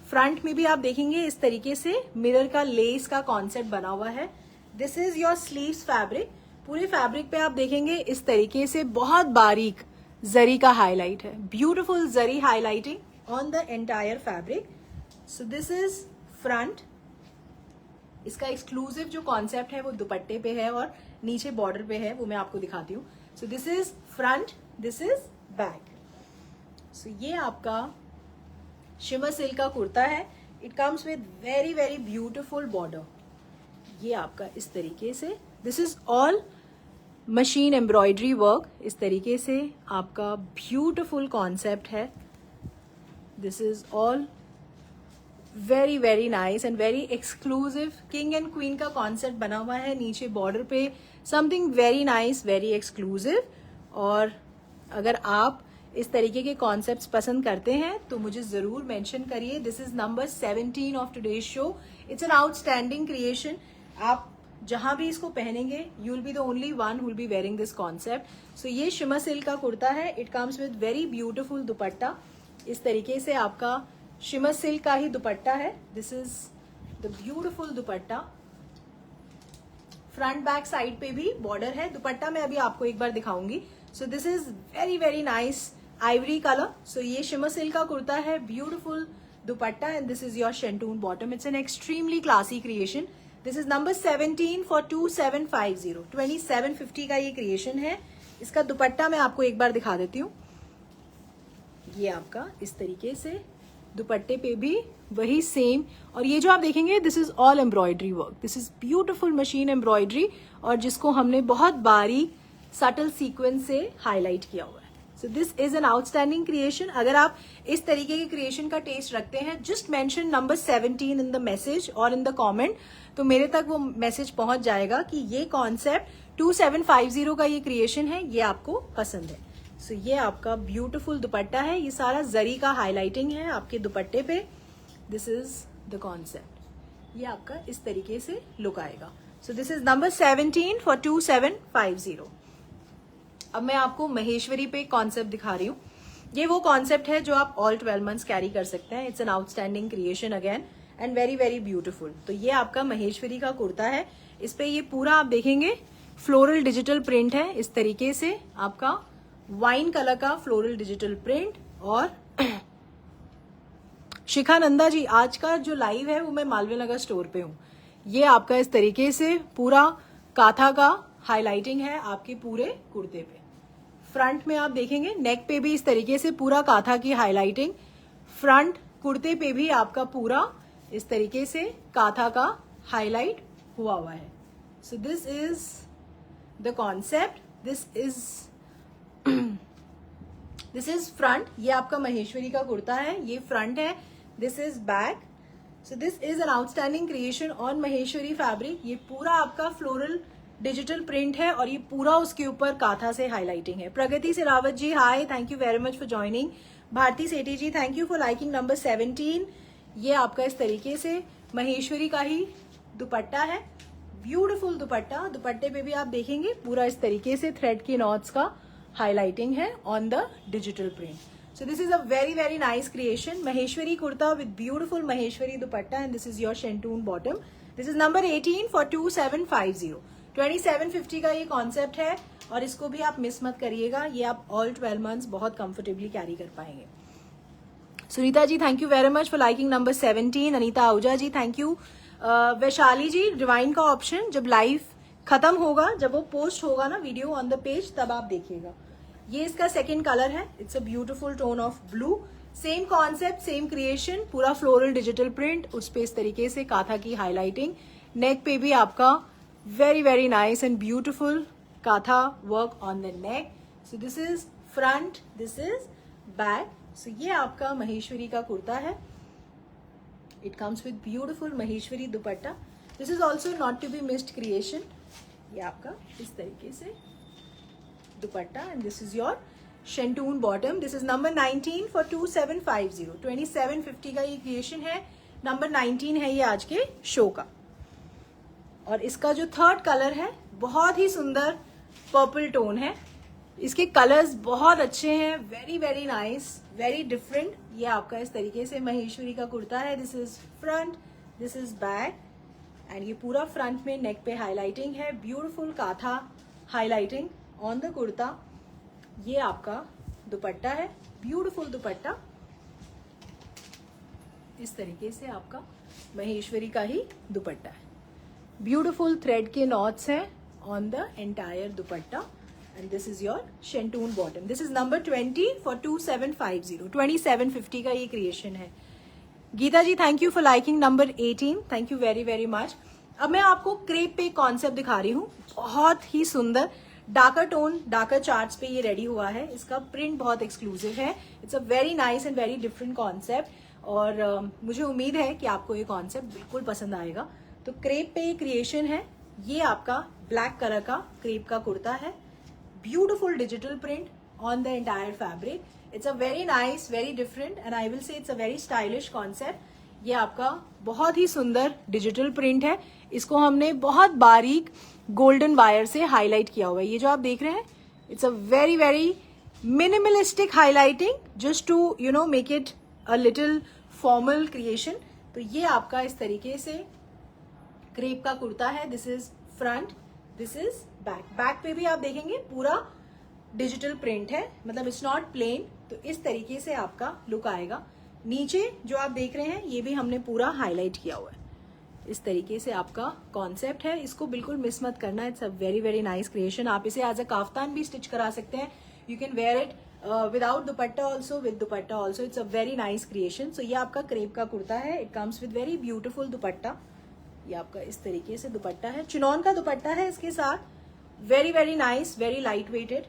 फ्रंट में भी आप देखेंगे इस तरीके से मिरर का लेस का कॉन्सेप्ट बना हुआ है। This is your sleeves fabric. पूरे फैब्रिक पे आप देखेंगे इस तरीके से बहुत बारीक जरी का हाईलाइट है, beautiful zari highlighting on the entire fabric. So this is front. इसका एक्सक्लूसिव जो कॉन्सेप्ट है वो दुपट्टे पे है और नीचे बॉर्डर पे है, वो मैं आपको दिखाती हूँ। So this is front, this is back. So ये आपका शिमर सिल्क का कुर्ता है। It comes with very very beautiful border. ये आपका इस तरीके से, this is all machine embroidery work. इस तरीके से आपका ब्यूटिफुल कॉन्सेप्ट है। This is all very very nice and very exclusive king and queen का कॉन्सेप्ट बना हुआ है। नीचे बॉर्डर पे something very nice, very exclusive. और अगर आप इस तरीके के कॉन्सेप्ट्स पसंद करते हैं तो मुझे जरूर मेंशन करिए। This is number 17 of today's show. It's an outstanding creation. आप जहां भी इसको पहनेंगे you will be the only one who will be wearing this concept. So ये शिमर सिल्क का कुर्ता है। It comes with very beautiful dupatta. इस तरीके से आपका शिमर सिल्क का ही दुपट्टा है। This is the beautiful dupatta. Front back side पे भी बॉर्डर है। दुपट्टा मैं अभी आपको एक बार दिखाऊंगी। So this is very very nice ivory colour. So ये शिमर सिल्क का कुर्ता है, beautiful dupatta and this is your shantoon bottom. It's an extremely classy creation. This is number 17 for 2750। 2750 का ये क्रिएशन है। इसका दुपट्टा मैं आपको एक बार दिखा देती हूँ। ये आपका इस तरीके से दुपट्टे पे भी वही सेम, और ये जो आप देखेंगे this is all embroidery work. This is beautiful machine embroidery, और जिसको हमने बहुत बारीक सटल सीक्वेंस से हाईलाइट किया हुआ है। So this is an outstanding creation. अगर आप इस तरीके के क्रिएशन का टेस्ट रखते हैं, just mention number 17 in the message और इन द कमेंट, तो मेरे तक वो मैसेज पहुंच जाएगा कि ये कॉन्सेप्ट 2750 का ये क्रिएशन है, ये आपको पसंद है। सो ये आपका ब्यूटिफुल दुपट्टा है। ये सारा जरी का हाईलाइटिंग है आपके दुपट्टे पे। This is the concept. ये आपका इस तरीके से लुक आएगा। So this is number 17 for 2750। अब मैं आपको महेश्वरी पे कॉन्सेप्ट दिखा रही हूँ। ये वो कॉन्सेप्ट है जो आप ऑल 12 मंथ्स कैरी कर सकते हैं। It's an outstanding creation again and very very beautiful. तो ये आपका महेश्वरी का कुर्ता है। इस पे ये पूरा आप देखेंगे फ्लोरल डिजिटल प्रिंट है। इस तरीके से आपका वाइन कलर का फ्लोरल डिजिटल प्रिंट। और शिखानंदा जी, आज का जो लाइव है वो मैं मालवीय नगर स्टोर पे हूँ। ये आपका इस तरीके से पूरा काथा का हाईलाइटिंग है आपके पूरे कुर्ते पे। फ्रंट में आप देखेंगे नेक पे भी इस तरीके से पूरा काथा की हाईलाइटिंग। फ्रंट कुर्ते पे भी आपका पूरा इस तरीके से काथा का हाईलाइट हुआ है। So this is the concept. This is front. ये आपका महेश्वरी का कुर्ता है, ये फ्रंट है। This is back. So this is an outstanding creation on Maheshwari fabric. ये पूरा आपका फ्लोरल डिजिटल प्रिंट है और ये पूरा उसके ऊपर काथा से हाईलाइटिंग है। Pragati Sirawat ji, hi, thank you very much for joining. Bharti Sethi ji, thank you for liking number 17। ये आपका इस तरीके से महेश्वरी का ही दुपट्टा है, ब्यूटीफुल दुपट्टा। दुपट्टे पे भी आप देखेंगे पूरा इस तरीके से थ्रेड की नॉट्स का हाईलाइटिंग है on the digital print. So this is a very very nice creation. Maheshwari kurta with beautiful Maheshwari dupatta and this is your Shantoon bottom. This is number 18 for 2750. 2750 का ये concept है और इसको भी आप miss मत करिएगा. ये आप ऑल 12 मंथ्स बहुत कंफर्टेबली कैरी कर पाएंगे. Sunita ji thank you very much for liking number 17. Anita Ahuja ji thank you. Vaishali ji divine का ऑप्शन जब लाइव खत्म होगा, जब वो पोस्ट होगा ना वीडियो ऑन द पेज, तब आप देखिएगा. ये इसका सेकंड कलर है. It's a beautiful tone of blue. Same concept, same creation, पूरा फ्लोरल डिजिटल प्रिंट, उस पे इस तरीके से काथा की हाईलाइटिंग. नेक पे भी आपका very very nice and beautiful katha work on the neck. So this is front, this is back. So ये आपका महेश्वरी का कुर्ता है. It comes with beautiful Maheshwari dupatta. This is also not to be missed creation. ये आपका इस तरीके से dupatta and this is your shantoon bottom. This is number 19 for 2750. 2750 का ये क्रिएशन है. नंबर 19 है ये आज के शो का. और इसका जो थर्ड कलर है बहुत ही सुंदर पर्पल टोन है. इसके कलर्स बहुत अच्छे हैं. Very very nice, very different. ये आपका इस तरीके से महेश्वरी का कुर्ता है. This is front, this is back and ये पूरा फ्रंट में नेक पे हाईलाइटिंग है. Beautiful katha highlighting on the kurta. ये आपका दुपट्टा है. ब्यूटीफुल दुपट्टा. इस तरीके से आपका महेश्वरी का ही दुपट्टा है. ब्यूटीफुल थ्रेड के नॉट्स हैं on the entire dupatta and this is your shantoon bottom. This is number 20 for 2750. 2750 का ये क्रिएशन है. Geeta ji thank you for liking number 18. Thank you very very much. अब मैं आपको क्रेप पे कॉन्सेप्ट दिखा रही हूँ. बहुत ही सुंदर डार्कर टोन, डार्कर चार्ट्स पे ये रेडी हुआ है. इसका प्रिंट बहुत एक्सक्लूसिव है. It's a very nice and very different concept और मुझे उम्मीद है कि आपको ये कॉन्सेप्ट बिल्कुल पसंद आएगा. तो क्रेप पे ये क्रिएशन है. ये आपका ब्लैक कलर का क्रेप का कुर्ता है. Beautiful digital print on the entire fabric. It's a very nice, very different and I will say it's a very stylish concept. ये आपका बहुत ही सुंदर डिजिटल प्रिंट है. इसको हमने बहुत बारीक गोल्डन वायर से हाईलाइट किया हुआ है. ये जो आप देख रहे हैं it's a very very minimalistic highlighting just to you know make it a little formal creation. तो ये आपका इस तरीके से क्रेप का कुर्ता है. This is front, this is back. Back पे भी आप देखेंगे पूरा डिजिटल प्रिंट है, मतलब इट्स नॉट प्लेन. तो इस तरीके से आपका लुक आएगा. नीचे जो आप देख रहे हैं ये भी हमने पूरा हाईलाइट किया हुआ है. इस तरीके से आपका कॉन्सेप्ट है. इसको बिल्कुल मिस मत करना. It's a very very nice creation. आप इसे एज अ काफ्तान भी स्टिच करा सकते हैं. You can wear it without dupatta also, with dupatta also. It's a very nice creation. So ये आपका क्रेप का कुर्ता है. It comes with very beautiful dupatta. ये आपका इस तरीके से दुपट्टा है. चिनॉन का दुपट्टा है इसके साथ. Very very nice, very light weighted.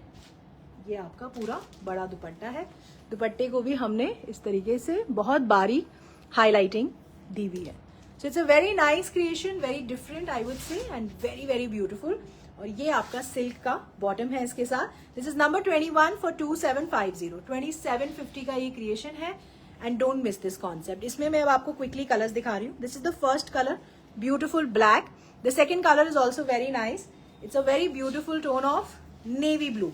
ये आपका पूरा बड़ा दुपट्टा है. दुपट्टे को भी हमने इस तरीके से बहुत बारीक हाईलाइटिंग दी हुई है. So it's a very nice creation, very different I would say and very very beautiful. और ये आपका सिल्क का बॉटम है इसके साथ. This is number 21 for 2750. 2750 का ये क्रिएशन है and don't miss this concept. इसमें मैं अब आपको क्विकली कलर्स दिखा रही हूँ. This is the first colour, beautiful black. The second colour is also very nice. It's a very beautiful tone of navy blue.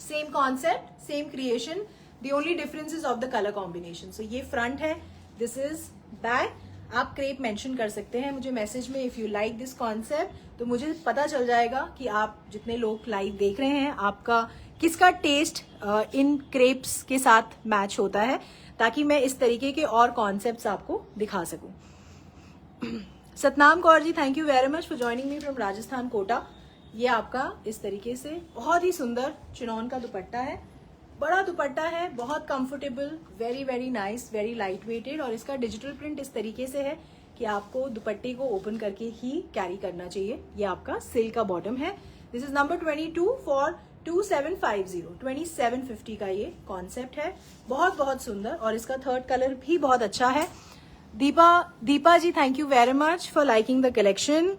Same concept, same creation. The only difference is of the colour combination. So ये front है, this is back. आप crepe mention कर सकते हैं मुझे message में if you like this concept. तो मुझे पता चल जाएगा कि आप जितने लोग लाइव देख रहे हैं आपका किसका टेस्ट इन क्रेप्स के साथ मैच होता है, ताकि मैं इस तरीके के और कॉन्सेप्ट्स आपको दिखा सकूं. Satnam Kaur ji thank you very much for joining me from Rajasthan Kota. ये आपका इस तरीके से बहुत ही सुंदर चिनॉन का दुपट्टा है. बड़ा दुपट्टा है, बहुत comfortable, very very nice, very light weighted. और इसका डिजिटल प्रिंट इस तरीके से है कि आपको दुपट्टे को ओपन करके ही कैरी करना चाहिए. ये आपका सिल्क का बॉटम है. This is number 22 for 2750. 2750 का ये कॉन्सेप्ट है. बहुत बहुत सुंदर. और इसका थर्ड कलर भी बहुत अच्छा है. Deepa ji thank you very much for liking the collection.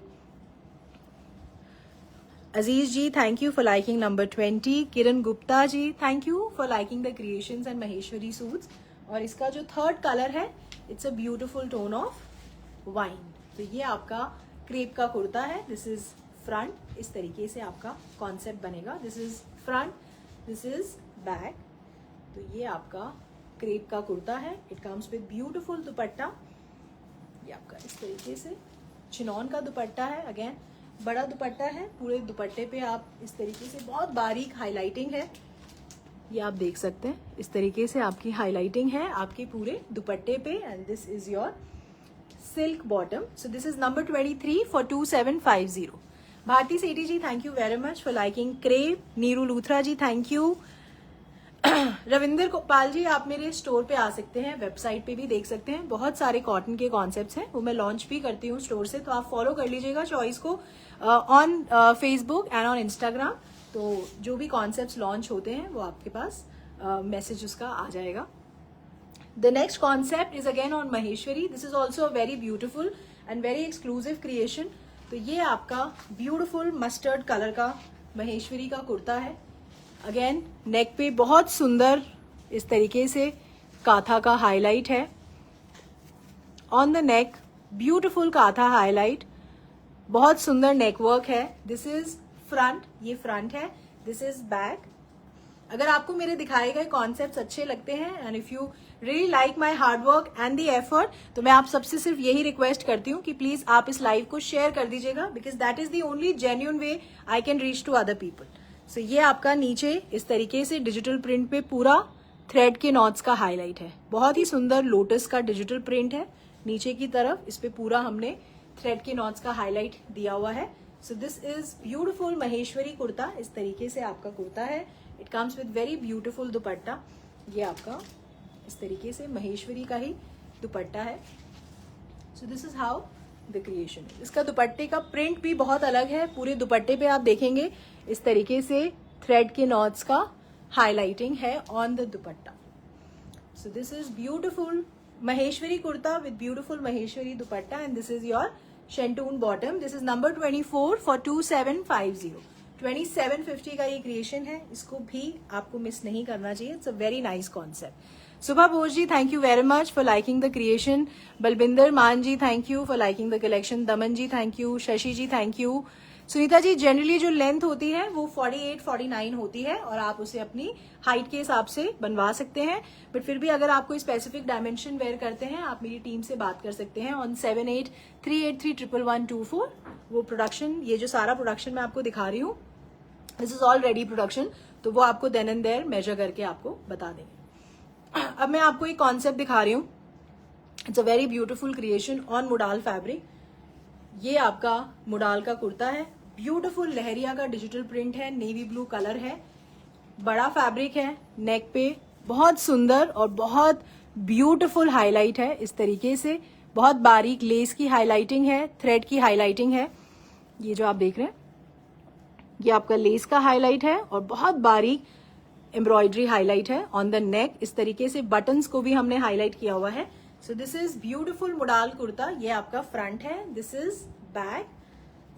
Aziz ji thank you for liking number 20. Kiran Gupta ji thank you for liking the creations and Maheshwari suits. और इसका जो थर्ड कलर है it's a beautiful tone of wine. तो ये आपका क्रेप का कुर्ता है. This is front. इस तरीके से आपका कॉन्सेप्ट बनेगा. This is front, this is back. तो ये आपका क्रेप का कुर्ता है। It comes with beautiful dupatta. ये आपका इस तरीके से चिनॉन का दुपट्टा है। अगेन बड़ा दुपट्टा है। पूरे दुपट्टे पे आप इस तरीके से बहुत बारीक हाईलाइटिंग है, ये आप देख सकते हैं। इस तरीके से आपकी हाईलाइटिंग है आपके पूरे दुपट्टे पे। And this is your silk bottom. So this is number 23 for 2750। Bharti Sethi ji, thank you very much for liking crepe. Neeru Luthra ji, thank you. Ravinder Gopal ji, आप मेरे स्टोर पे आ सकते हैं, वेबसाइट पे भी देख सकते हैं। बहुत सारे कॉटन के कॉन्सेप्ट्स हैं, वो मैं लॉन्च भी करती हूँ स्टोर से, तो आप फॉलो कर लीजिएगा चॉइस को on Facebook and on Instagram. तो जो भी कॉन्सेप्ट्स लॉन्च होते हैं वो आपके पास मैसेज उसका आ जाएगा। The next concept is again on Maheshwari. This is also a very beautiful and very exclusive creation. तो ये आपका ब्यूटिफुल मस्टर्ड कलर का महेश्वरी का कुर्ता है। अगेन नेक पे बहुत सुंदर इस तरीके से काथा का हाईलाइट है। ऑन द नेक ब्यूटिफुल काथा हाईलाइट, बहुत सुंदर नेक वर्क है। दिस इज फ्रंट, ये फ्रंट है। This is back. अगर आपको मेरे दिखाए गए कॉन्सेप्ट्स अच्छे लगते हैं and if you really like my hard work and the effort, तो मैं आप सबसे सिर्फ यही रिक्वेस्ट करती हूँ कि प्लीज आप इस लाइव को शेयर कर दीजिएगा, because that is the only genuine way I can reach to other people. So ये आपका नीचे इस तरीके से डिजिटल प्रिंट पे पूरा थ्रेड के नॉट्स का हाईलाइट है। बहुत ही सुंदर लोटस का डिजिटल प्रिंट है। नीचे की तरफ इस पे पूरा हमने थ्रेड के नॉट्स का हाईलाइट दिया हुआ है। So this is beautiful Maheshwari kurta. इस तरीके से आपका कुर्ता है। It comes with very beautiful dupatta. ये आपका इस तरीके से महेश्वरी का ही दुपट्टा है। So this is how the creation. इसका दुपट्टे का प्रिंट भी बहुत अलग है। पूरे दुपट्टे पे आप देखेंगे इस तरीके से थ्रेड के नॉट्स का हाईलाइटिंग है on the dupatta. So this is beautiful Maheshwari kurta with beautiful Maheshwari dupatta and this is your shantoon bottom. This is number 24 for 2750। 2750 का ये क्रिएशन है। इसको भी आपको मिस नहीं करना चाहिए। It's a very nice concept. Subha Bose ji, thank you very much for liking the creation. Balbinder Maan ji, thank you for liking the collection. Daman ji, thank you. Shashi ji, thank you. Sunita ji, generally जो लेंथ होती है वो 48-49 होती है और आप उसे अपनी हाइट के हिसाब से बनवा सकते हैं, बट फिर भी अगर आप कोई स्पेसिफिक डायमेंशन वेयर करते हैं, आप मेरी टीम से बात कर सकते हैं ऑन 7838311124। वो प्रोडक्शन, ये जो सारा प्रोडक्शन मैं आपको दिखा रही हूँ, this is all ready production, तो वो आपको देन एंड देयर मेजर करके आपको बता देंगे। अब मैं आपको एक कॉन्सेप्ट दिखा रही हूँ। It's a very beautiful creation on मुडाल fabric. ये आपका मुडाल का कुर्ता है। ब्यूटिफुल लहरिया का डिजिटल प्रिंट है। नेवी ब्लू कलर है। बड़ा फैब्रिक है। नेक पे बहुत सुंदर और बहुत ब्यूटिफुल हाईलाइट है। इस तरीके से बहुत बारीक लेस की हाईलाइटिंग है, थ्रेड की हाईलाइटिंग है। ये जो आप देख रहे हैं, ये आपका लेस का हाईलाइट है और बहुत बारीक एम्ब्रॉयडरी हाईलाइट है ऑन द नेक। इस तरीके से बटन्स को भी हमने हाईलाइट किया हुआ है। So this is beautiful मुडाल kurta. ये आपका फ्रंट है। This is back.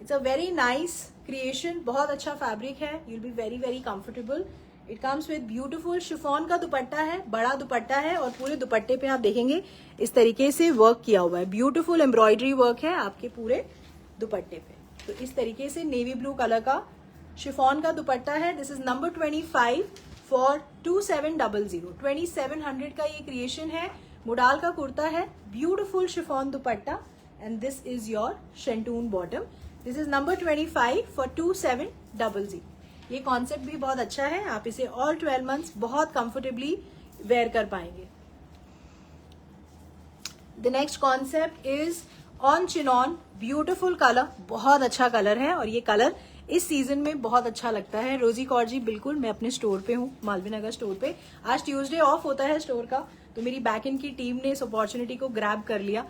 It's a very nice creation. बहुत अच्छा फैब्रिक है। You'll be very very comfortable. It comes with beautiful chiffon का दुपट्टा है। बड़ा दुपट्टा है और पूरे दुपट्टे पे आप देखेंगे इस तरीके से वर्क किया हुआ है। ब्यूटिफुल एम्ब्रॉयडरी वर्क है आपके पूरे दुपट्टे पे। तो इस तरीके से नेवी ब्लू कलर का शिफॉन का दुपट्टा है। This is number 25 for 2700। 2700 का ये क्रिएशन है। मुडाल का कुर्ता है। Beautiful chiffon dupatta and this is your shantoon bottom. This is number 25 for 2700। ये कॉन्सेप्ट भी बहुत अच्छा है। आप इसे ऑल 12 मंथ्स बहुत कंफर्टेबली वेयर कर पाएंगे। The next concept is on chinon. Beautiful colour, बहुत अच्छा कलर है और ये कलर इस सीजन में बहुत अच्छा लगता है। रोजी कौर जी, बिल्कुल मैं अपने स्टोर पे हूँ, मालवीय नगर स्टोर पे। आज ट्यूसडे ऑफ होता है स्टोर का, तो मेरी बैक एंड की टीम ने इस अपॉर्चुनिटी को ग्रैब कर लिया।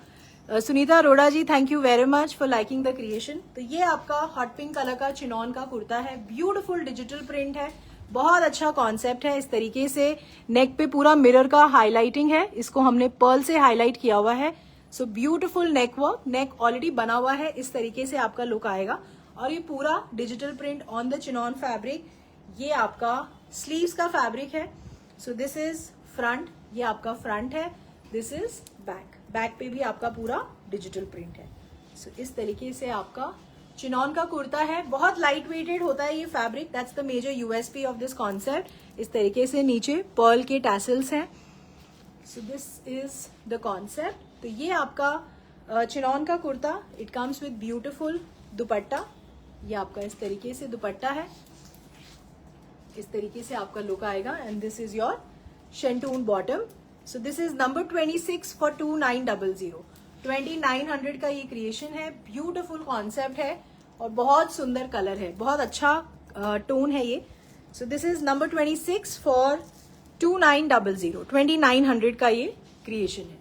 Sunita Arora ji, thank you very much for liking the creation. तो ये आपका हॉट पिंक कलर का चिनॉन का कुर्ता है। ब्यूटिफुल डिजिटल प्रिंट है। बहुत अच्छा कॉन्सेप्ट है। इस तरीके से नेक पे पूरा मिरर का हाईलाइटिंग है। इसको हमने पर्ल से हाईलाइट किया हुआ है। So beautiful neck work. Neck already बना हुआ है। इस तरीके से आपका लुक आएगा और ये पूरा digital print on the chinon fabric. ये आपका स्लीव्स का फैब्रिक है। So this is front. ये आपका फ्रंट है। This is back. बैक पे भी आपका पूरा डिजिटल प्रिंट है। सो इस तरीके से आपका चिनॉन का कुर्ता है, बहुत लाइट वेटेड होता है ये fabric, that's the major USP of this concept. इस तरीके से नीचे पर्ल के टैसल्स हैं। So this is the concept. तो ये आपका चिनॉन का kurta, it comes with beautiful dupatta. ये आपका इस तरीके से दुपट्टा है, इस तरीके से आपका लुक आएगा। And this is your shantoon bottom. So this is number 26 for 2900। 2900 का ये क्रिएशन है। ब्यूटिफुल कॉन्सेप्ट है और बहुत सुंदर कलर है, बहुत अच्छा टोन है ये। सो दिस इज नंबर 26 फॉर 2900। 2900 का ये क्रिएशन है।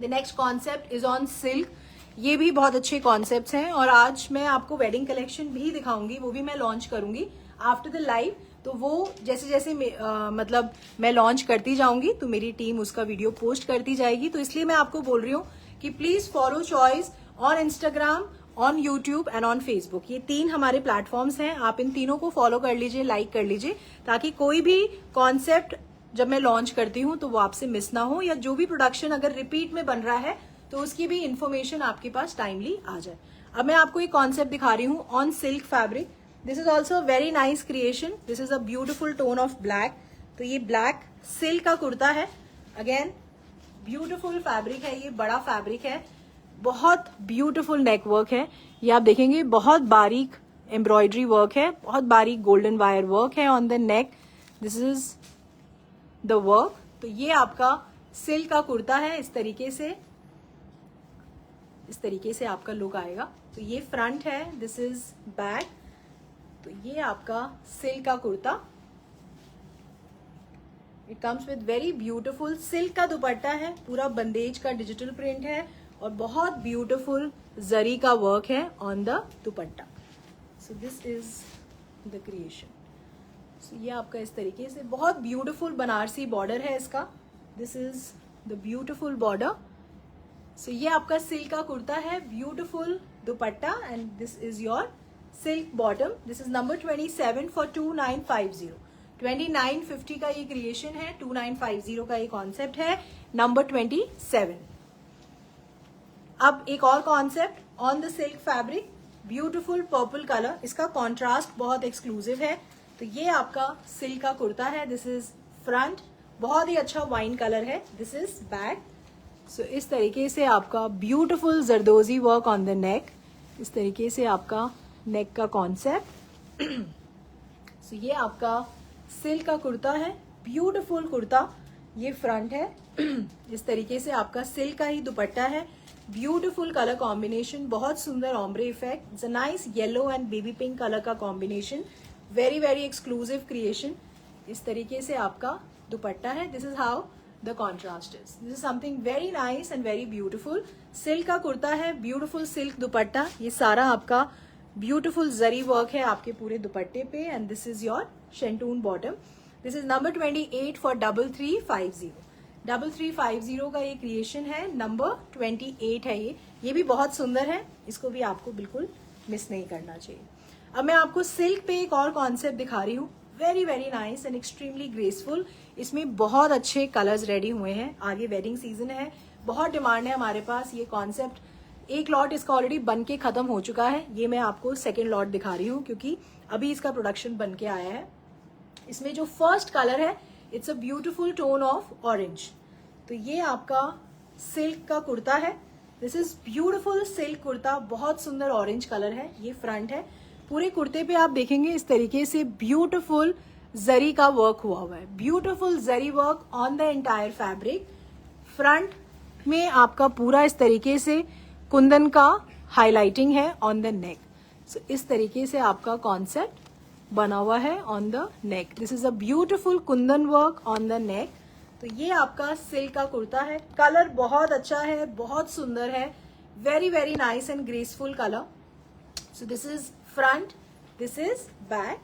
The next concept is on silk. ये भी बहुत अच्छे कॉन्सेप्ट्स हैं और आज मैं आपको वेडिंग कलेक्शन भी दिखाऊंगी, वो भी मैं लॉन्च करूंगी आफ्टर द लाइव। तो वो जैसे जैसे मतलब मैं लॉन्च करती जाऊंगी तो मेरी टीम उसका वीडियो पोस्ट करती जाएगी। तो इसलिए मैं आपको बोल रही हूँ कि please follow choice on Instagram, on YouTube and on Facebook. ये 3 हमारे प्लेटफॉर्म्स हैं, आप इन तीनों को फॉलो कर लीजिए, लाइक कर लीजिए, ताकि कोई भी कॉन्सेप्ट जब मैं लॉन्च करती हूँ तो वो आपसे मिस ना हो, या जो भी प्रोडक्शन अगर रिपीट में बन रहा है तो उसकी भी इंफॉर्मेशन आपके पास टाइमली आ जाए। अब मैं आपको एक कॉन्सेप्ट दिखा रही हूँ on silk fabric. This is also very nice creation. This is a beautiful tone of black. तो ये ब्लैक सिल्क का कुर्ता है। अगेन ब्यूटिफुल फैब्रिक है, ये बड़ा फैब्रिक है, बहुत ब्यूटिफुल नेक वर्क है। ये आप देखेंगे बहुत बारीक एम्ब्रॉयडरी वर्क है, बहुत बारीक गोल्डन वायर वर्क है on the neck. This is the work. तो ये आपका सिल्क का कुर्ता है। इस तरीके से आपका लुक आएगा। तो ये फ्रंट है, दिस इज बैक। तो ये आपका सिल्क का kurta, it comes with very beautiful silk का दुपट्टा है, पूरा बंदेज का डिजिटल प्रिंट है और बहुत ब्यूटिफुल जरी का वर्क है on the dupatta. So this is the creation. So ये आपका इस तरीके से बहुत ब्यूटिफुल बनारसी बॉर्डर है इसका। This is the beautiful border. So ये आपका सिल्क का कुर्ता है, beautiful dupatta and this is your silk bottom. This is number 27 for 2950। 2950 का ये क्रिएशन है, 2950 का ये कॉन्सेप्ट है, नंबर 27। अब एक और concept on the silk fabric, beautiful purple colour. इसका कॉन्ट्रास्ट बहुत एक्सक्लूसिव है। तो ये आपका सिल्क का कुर्ता है। दिस इज फ्रंट, बहुत ही अच्छा वाइन कलर है। This is back. सो इस तरीके से आपका beautiful zardozi work on the neck. इस तरीके से आपका नेक का कॉन्सेप्ट। सो ये आपका सिल्क का कुर्ता है, ब्यूटिफुल कुर्ता। ये फ्रंट है। इस तरीके से आपका सिल्क का ही दुपट्टा है, ब्यूटिफुल कलर कॉम्बिनेशन, बहुत सुंदर ombre effect, it's a nice yellow and baby pink colour का combination, very very exclusive creation. इस तरीके से आपका दुपट्टा है। This is how the contrast is. This is something very nice and very beautiful. Silk का कुर्ता है, ब्यूटिफुल सिल्क दुपट्टा। ये सारा आपका ब्यूटिफुल जरी वर्क है आपके पूरे दुपट्टे पे। And this is your shantoon bottom. This is number 28 for 3350। 3350 का ये क्रिएशन है, नंबर 28 है ये भी बहुत सुंदर है, इसको भी आपको बिल्कुल मिस नहीं करना चाहिए। अब मैं आपको सिल्क पे एक और कॉन्सेप्ट दिखा रही हूँ, very very nice and extremely graceful. इसमें बहुत अच्छे कलर्स रेडी हुए हैं, आगे वेडिंग सीजन है, बहुत डिमांड है हमारे पास। ये कॉन्सेप्ट एक लॉट इसका ऑलरेडी बन के खत्म हो चुका है, ये मैं आपको सेकेंड लॉट दिखा रही हूँ क्योंकि अभी इसका प्रोडक्शन बन के आया है। इसमें जो फर्स्ट कलर है, it's a beautiful tone of orange. तो ये आपका सिल्क का कुर्ता है। This is beautiful silk kurta, बहुत सुंदर ऑरेंज कलर है। ये फ्रंट है, पूरे कुर्ते पे आप देखेंगे इस तरीके से ब्यूटिफुल जरी का वर्क हुआ है, beautiful zari work on the entire fabric. Front में आपका पूरा इस तरीके से कुंदन का हाईलाइटिंग है ऑन द नेक। सो इस तरीके से आपका कॉन्सेप्ट बना हुआ है on the neck. This is a beautiful Kundan work on the neck. तो ये आपका सिल्क का कुर्ता है, कलर बहुत अच्छा है, बहुत सुंदर है, very very nice and graceful colour. So this is front, this is back.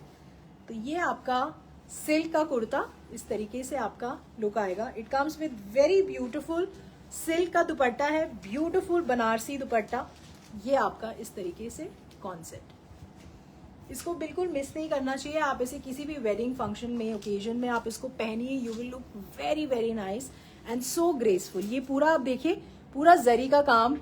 तो ये आपका सिल्क का कुर्ता, इस तरीके से आपका लुक आएगा। It comes with very beautiful silk का दुपट्टा है, ब्यूटिफुल बनारसी दुपट्टा। ये आपका इस तरीके से कॉन्सेप्ट, इसको बिल्कुल मिस नहीं करना चाहिए। आप इसे किसी भी वेडिंग फंक्शन में, ओकेजन में आप इसको पहनिए, you will look very very nice and so graceful. ये पूरा आप देखिए, पूरा जरी का काम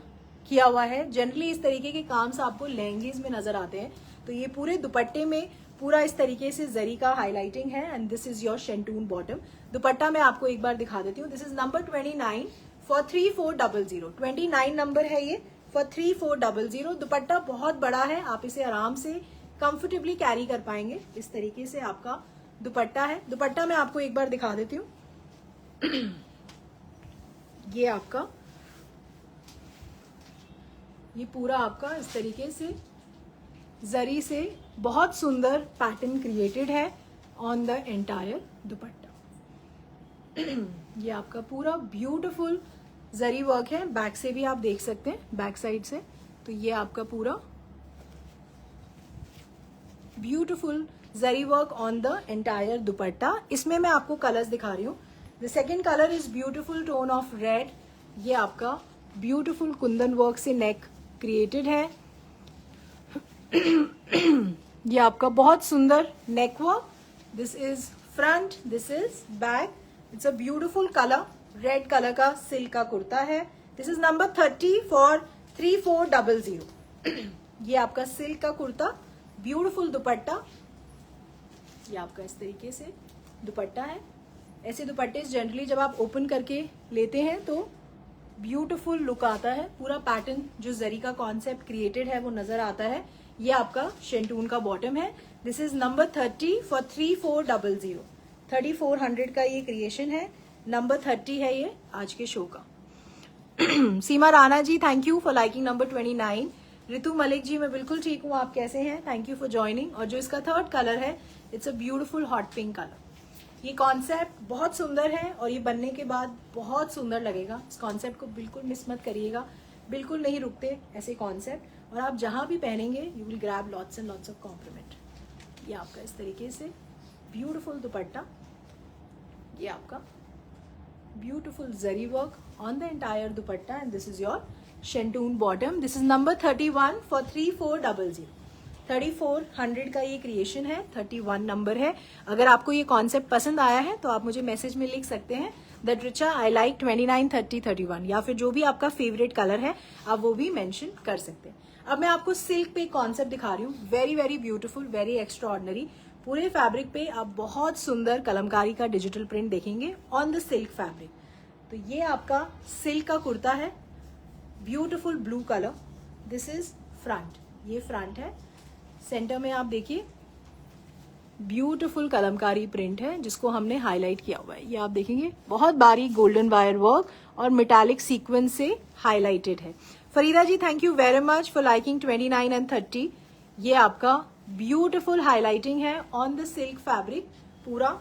किया हुआ है। जनरली इस तरीके के काम्स आपको लहंगेज में नजर आते हैं, तो ये पूरे दुपट्टे में पूरा इस तरीके से जरी का हाईलाइटिंग है। And this is your shantoon bottom. दुपट्टा मैं आपको एक बार दिखा देती हूँ। This is number 29 for 3400। 29 number है ये फॉर 3400। दुपट्टा बहुत बड़ा है, आप इसे आराम से कंफर्टेबली कैरी कर पाएंगे। इस तरीके से आपका दुपट्टा है। दुपट्टा मैं आपको एक बार दिखा देती हूँ। ये आपका, ये पूरा आपका इस तरीके से जरी से बहुत सुंदर पैटर्न क्रिएटेड है ऑन द एंटायर दुपट्टा। ये आपका पूरा ब्यूटीफुल जरी वर्क है। बैक से भी आप देख सकते हैं, बैक साइड से। तो ये आपका पूरा beautiful zari work on the entire दुपट्टा। इसमें मैं आपको कलर्स दिखा रही हूँ। The second colour is beautiful tone of red. ये आपका ब्यूटीफुल कुंदन वर्क से नेक क्रिएटेड है। ये आपका बहुत सुंदर neck work. This is front, this is back. It's a beautiful colour, red colour का सिल्क का कुर्ता है। This is number 30 for 3400। ये आपका सिल्क का कुर्ता, ब्यूटीफुल दुपट्टा। ये आपका इस तरीके से दुपट्टा है। ऐसे दुपट्टे जनरली जब आप ओपन करके लेते हैं तो ब्यूटीफुल लुक आता है। पूरा पैटर्न जो जरी का कॉन्सेप्ट क्रिएटेड है वो नजर आता है। ये आपका शेंटून का बॉटम है। This is number 30 for 3400। 3400 का ये क्रिएशन है। नंबर 30 है ये आज के शो का। Seema Rana ji, thank you for liking number 29। Ritu Malik ji, मैं बिल्कुल ठीक हूँ, आप कैसे हैं? Thank you for joining. और जो इसका थर्ड कलर है, it's a beautiful hot pink colour. ये कॉन्सेप्ट बहुत सुंदर है और ये बनने के बाद बहुत सुंदर लगेगा। इस कॉन्सेप्ट को बिल्कुल मिस मत करिएगा, बिल्कुल नहीं रुकते ऐसे कॉन्सेप्ट। और आप जहां भी पहनेंगे you will grab lots and lots of compliment. ये आपका इस तरीके से ब्यूटीफुल दुपट्टा। ये आपका beautiful zari work on the entire dupatta. And this is your shantoon bottom. This is number 31 for 3400। 3400 का ये क्रिएशन है। 31 नंबर है। अगर आपको ये कॉन्सेप्ट पसंद आया है तो आप मुझे मैसेज में लिख सकते हैं दैट रिचा आई लाइक 29, 30, 31, या फिर जो भी आपका फेवरेट कलर है आप वो भी मेंशन कर सकते हैं। अब मैं आपको सिल्क पे कॉन्सेप्ट दिखा रही हूँ। Very very beautiful, very extraordinary. पूरे फैब्रिक पे आप बहुत सुंदर कलमकारी का डिजिटल प्रिंट देखेंगे ऑन द सिल्क फैब्रिक। तो ये आपका सिल्क का कुर्ता है, beautiful blue colour. This is front, ये फ्रंट है। सेंटर में आप देखिए ब्यूटीफुल कलमकारी प्रिंट है जिसको हमने हाईलाइट किया हुआ है। ये आप देखेंगे बहुत बारीक गोल्डन वायर वर्क और मेटालिक सीक्वेंस से हाईलाइटेड है। Farida ji, thank you very much for liking 29 and 30। ये आपका ब्यूटीफुल हाईलाइटिंग है ऑन द सिल्क फैब्रिक पूरा।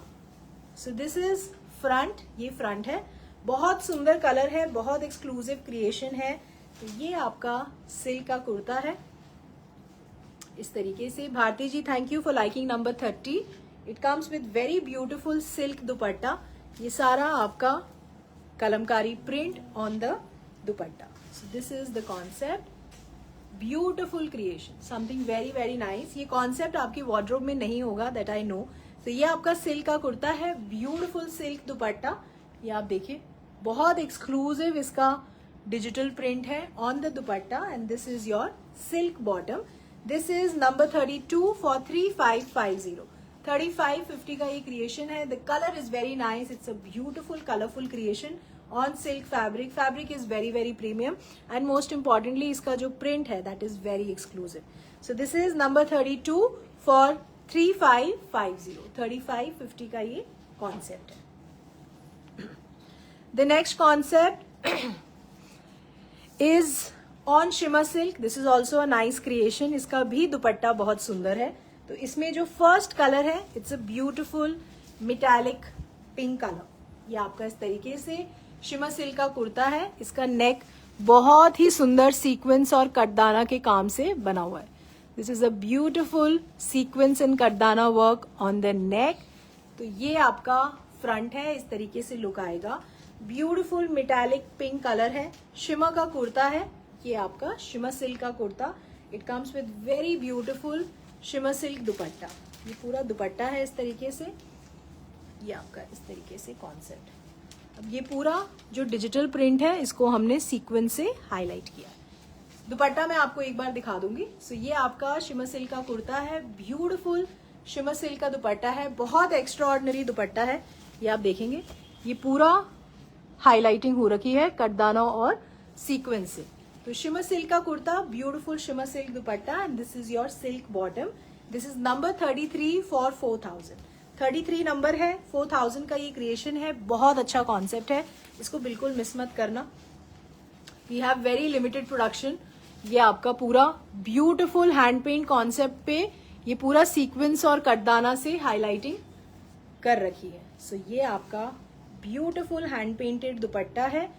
सो दिस इज फ्रंट, ये फ्रंट है। बहुत सुंदर कलर है, बहुत एक्सक्लूसिव क्रिएशन है। तो ये आपका सिल्क का कुर्ता है इस तरीके से। Bharti ji, thank you for liking number 30। It comes with very beautiful silk dupatta. ये सारा आपका Kalamkari print on the dupatta. So this is the concept, beautiful creation, something very very nice. ये कॉन्सेप्ट आपकी वार्डरोब में नहीं होगा, दैट आई नो। तो ये आपका सिल्क का कुर्ता है, ब्यूटीफुल सिल्क दुपट्टा। ये आप देखिए बहुत एक्सक्लूसिव इसका डिजिटल प्रिंट है on the dupatta. And this is your silk bottom. This is number 32 for 3550। 3550 का ये क्रिएशन है। The colour is very nice. It's a beautiful colourful creation on silk fabric. Fabric is very very premium and most importantly इसका जो print है that is very exclusive. So this is number 32 for 3550। 3550 का ये concept है। The next concept is on shimmer silk. This is also a nice creation. इसका भी दुपट्टा बहुत सुंदर है। तो इसमें जो फर्स्ट कलर है it's a beautiful metallic pink colour. ये आपका इस तरीके से शिमर सिल्क का कुर्ता है। इसका नेक बहुत ही सुंदर सीक्वेंस और कटदाना के काम से बना हुआ है। This is a beautiful sequence and katdana work on the neck. तो ये आपका फ्रंट है, इस तरीके से लुक आएगा। ब्यूटीफुल मेटालिक पिंक कलर है, शिमर का कुर्ता है। ये आपका शिमर सिल्क का kurta. It comes with very beautiful shimmer silk dupatta. ये पूरा दुपट्टा है इस तरीके से। ये आपका इस तरीके से कॉन्सेप्ट। अब ये पूरा जो डिजिटल प्रिंट है इसको हमने सीक्वेंस से हाईलाइट किया है। दुपट्टा मैं आपको एक बार दिखा दूंगी। सो ये आपका शिमर सिल्क का कुर्ता है, ब्यूटीफुल शिमर सिल्क का दुपट्टा है, बहुत एक्स्ट्रा ऑर्डिनरी दुपट्टा है। ये आप देखेंगे ये पूरा हाईलाइटिंग हो रखी है कटदाना और सीक्वेंस से। तो शिमर सिल्क का kurta, beautiful shimmer silk dupatta, and this is your silk bottom. This is number 33 for 4000। 33 number है, 4000 का ये क्रिएशन है। बहुत अच्छा कॉन्सेप्ट है, इसको बिल्कुल मिस मत करना। We have very limited production. ये आपका पूरा ब्यूटीफुल हैंड पेंट कॉन्सेप्ट पे ये पूरा सीक्वेंस और कटदाना से हाईलाइटिंग कर रखी है। सो ये आपका ब्यूटीफुल हैंड पेंटेड दुपट्टा है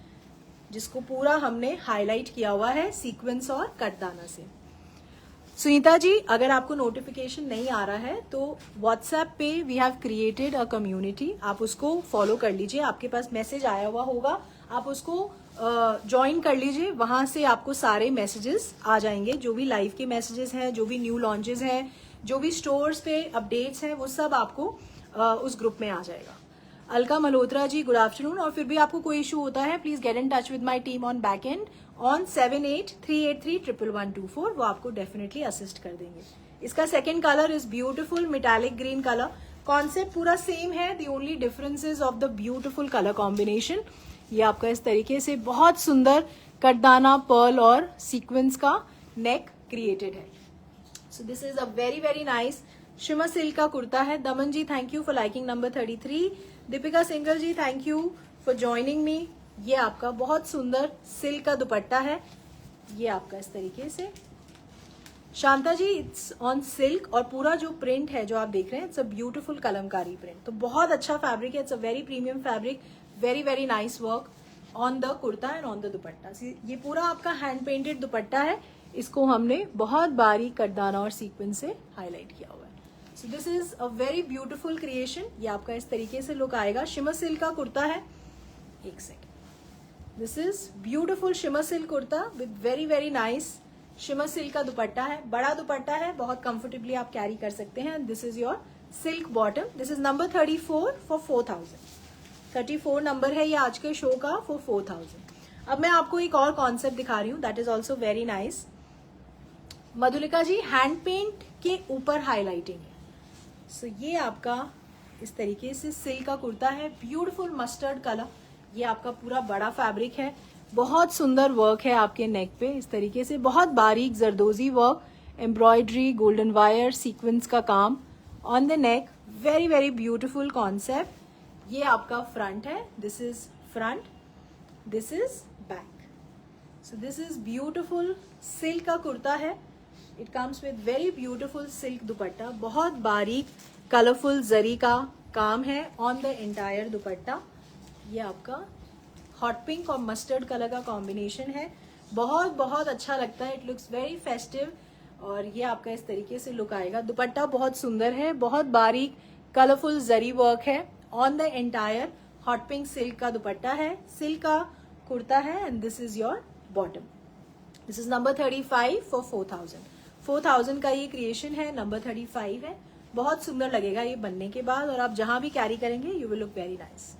जिसको पूरा हमने हाईलाइट किया हुआ है सीक्वेंस और कटदाना से। सुनीता जी, अगर आपको नोटिफिकेशन नहीं आ रहा है तो व्हाट्सएप पे we have created a community, आप उसको फॉलो कर लीजिए। आपके पास मैसेज आया हुआ होगा, आप उसको ज्वाइन कर लीजिए। वहां से आपको सारे मैसेजेस आ जाएंगे, जो भी लाइव के मैसेजेस हैं, जो भी न्यू लॉन्चेस हैं, जो भी स्टोर्स पे अपडेट्स हैं, वो सब आपको उस ग्रुप में आ जाएगा। Alka Malhotra ji, good afternoon. और फिर भी आपको कोई इशू होता है, please get in touch with my team on back and on 7838311124। वो आपको डेफिनेटली असिस्ट कर देंगे। इसका second colour is beautiful metallic green colour. Concept पूरा सेम है, the only difference is of the beautiful colour combination. ये आपका इस तरीके से बहुत सुंदर कटदाना, पर्ल और सीक्वेंस का नेक क्रिएटेड है। So this is a very very nice shimmer silk का कुर्ता है। Daman ji, thank you for liking number 33। Deepika Singhal ji, thank you for joining me. ये आपका बहुत सुंदर सिल्क का दुपट्टा है, ये आपका इस तरीके से। शांता जी, इट्स ऑन सिल्क, और पूरा जो प्रिंट है जो आप देख रहे हैं, it's a beautiful Kalamkari print. तो बहुत अच्छा फैब्रिक है, it's a very premium fabric, very very nice work on the kurta and on the दुपट्टा। ये पूरा आपका हैंड पेंटेड दुपट्टा है, इसको हमने बहुत बारीक कटदाना और सीक्वेंस से हाईलाइट किया हुआ है। So this is a very beautiful creation. ये आपका इस तरीके से लुक आएगा। शिमर सिल्क का कुर्ता है, एक second. This is beautiful shimmer silk kurta with very very nice shimmer silk का दुपट्टा है, बड़ा दुपट्टा है, बहुत कंफर्टेबली आप कैरी कर सकते हैं। This is your silk bottom. This is number 34 for 4000। 34 number है ये आज के शो का फॉर 4000। अब मैं आपको एक और कॉन्सेप्ट दिखा रही हूँ, that is also very nice. Madhulika ji, hand paint के ऊपर हाईलाइटिंग है। सो ये आपका इस तरीके से सिल्क का कुर्ता है, ब्यूटीफुल मस्टर्ड कलर। ये आपका पूरा बड़ा फैब्रिक है, बहुत सुंदर वर्क है आपके नेक पे इस तरीके से, बहुत बारीक zardozi work, embroidery, golden wire, sequence का काम on the neck, very very beautiful concept. ये आपका फ्रंट है, this is front, this is back. So this is beautiful silk का कुर्ता है। It comes with very beautiful silk dupatta, बहुत बारीक कलरफुल जरी का काम है ऑन द एंटायर दुपट्टा। ये आपका हॉट पिंक और मस्टर्ड कलर का कॉम्बिनेशन है, बहुत बहुत अच्छा लगता है, इट लुक्स वेरी फेस्टिव। और ये आपका इस तरीके से लुक आएगा। दुपट्टा बहुत सुंदर है, बहुत बारीक कलरफुल जरी वर्क है on the entire. Hot pink silk का दुपट्टा है, सिल्क का कुर्ता है, and this is your bottom. This is number 35 for 4000। 4000 का ये क्रिएशन है, नंबर 35 है। बहुत सुंदर लगेगा ये बनने के बाद, और आप जहां भी कैरी करेंगे you will look very nice.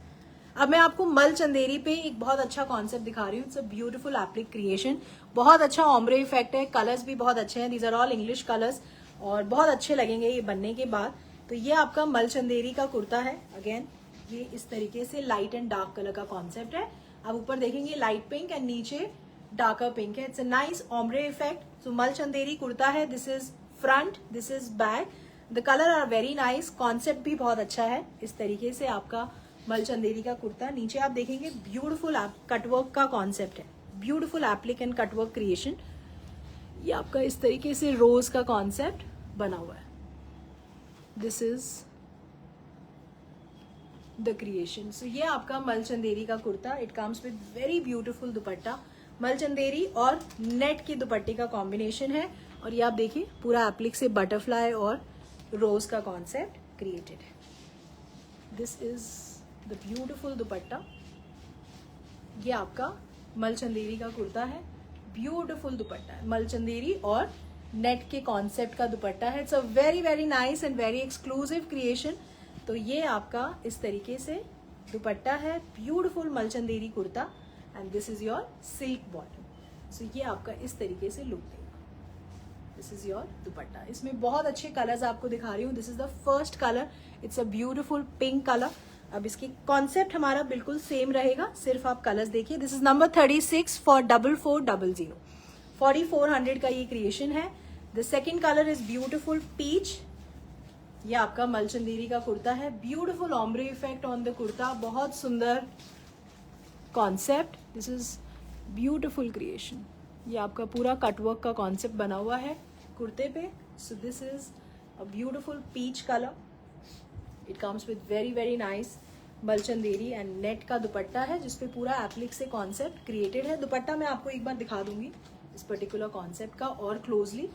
अब मैं आपको मल चंदेरी पे एक बहुत अच्छा कॉन्सेप्ट दिखा रही हूँ। It's a beautiful applique creation, बहुत अच्छा ऑम्ब्रे इफेक्ट है, कलर्स भी बहुत अच्छे हैं, these are all English colours, और बहुत अच्छे लगेंगे ये बनने के बाद। तो ये आपका मल चंदेरी का कुर्ता है। अगेन ये इस तरीके से लाइट एंड डार्क कलर का कॉन्सेप्ट है। आप ऊपर देखेंगे लाइट पिंक एंड नीचे डार्कर पिंक है। It's a nice ombre effect. So mul Chanderi kurta है, this is front, this is back, the colour are very nice, concept भी बहुत अच्छा है। इस तरीके से आपका मल चंदेरी का कुर्ता, नीचे आप देखेंगे ब्यूटीफुल कटवर्क का कॉन्सेप्ट है, beautiful applique and cutwork creation. ये आपका इस तरीके से रोज का कॉन्सेप्ट बना हुआ है। This is the creation. So ये आपका मल चंदेरी का kurta, it comes with very beautiful dupatta, mul Chanderi और नेट के दुपट्टे का कॉम्बिनेशन है। और ये आप देखिए पूरा एप्लिक से बटरफ्लाई और रोज का कॉन्सेप्ट क्रिएटेड है। This is the beautiful dupatta. ये आपका मल चंदेरी का कुर्ता है, ब्यूटीफुल दुपट्टा है, मल चंदेरी और नेट के कॉन्सेप्ट का दुपट्टा है। It's a very very nice and very exclusive creation. तो ये आपका इस तरीके से दुपट्टा है, beautiful mul Chanderi kurta, and this is your silk bottom. So ये आपका इस तरीके से लुक देगा। This is your dupatta. इसमें बहुत अच्छे कलर्स आपको दिखा रही हूँ। This is the first colour, it's a beautiful pink colour. अब इसकी कॉन्सेप्ट हमारा बिल्कुल सेम रहेगा, सिर्फ आप कलर्स देखिए। दिस इज नंबर 36 फॉर 4400, 4400 का ये क्रिएशन है। The second colour is beautiful peach. ये आपका मलचंदेरी का कुर्ता है, beautiful ombre effect on the kurta, बहुत सुंदर concept. This is beautiful creation. ये आपका पूरा कटवर्क का कॉन्सेप्ट बना हुआ है कुर्ते पे। So this is a beautiful peach colour. It comes with very very nice Mal Chanderi and net का दुपट्टा है, जिसपे पूरा एप्लिक से कॉन्सेप्ट क्रिएटेड है। दुपट्टा मैं आपको एक बार दिखा दूंगी इस पर्टिकुलर कॉन्सेप्ट का और क्लोजली।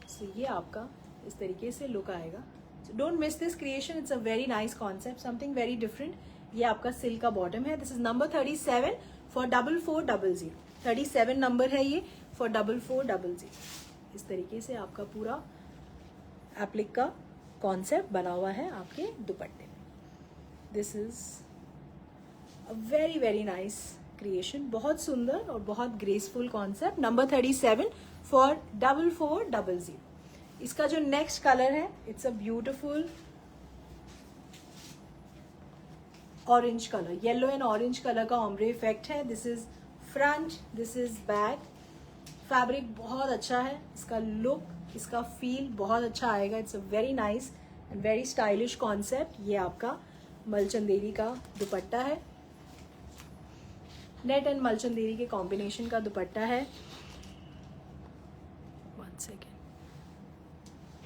सो ये आपका इस तरीके से लुक आएगा। So don't miss this creation. It's a very nice concept, something very different. ये आपका सिल्क का बॉटम है। This is number 37 for 4400, 37 number है ये for 4400। इस तरीके से आपका पूरा एप्लिक का कॉन्सेप्ट बना हुआ है आपके दुपट्टे में। This is a very very nice creation, बहुत सुंदर और बहुत ग्रेसफुल कॉन्सेप्ट। Number 37 for 4400। इसका जो नेक्स्ट कलर है, it's a beautiful orange colour, yellow and orange colour का ऑम्ब्रे इफेक्ट है। This is front, this is back. Fabric बहुत अच्छा है, इसका लुक, इसका फील बहुत अच्छा आएगा। It's a very nice and very stylish concept. ये आपका मलचंदेरी का दुपट्टा है, नेट एंड मलचंदेरी के कॉम्बिनेशन का दुपट्टा है। 1 second.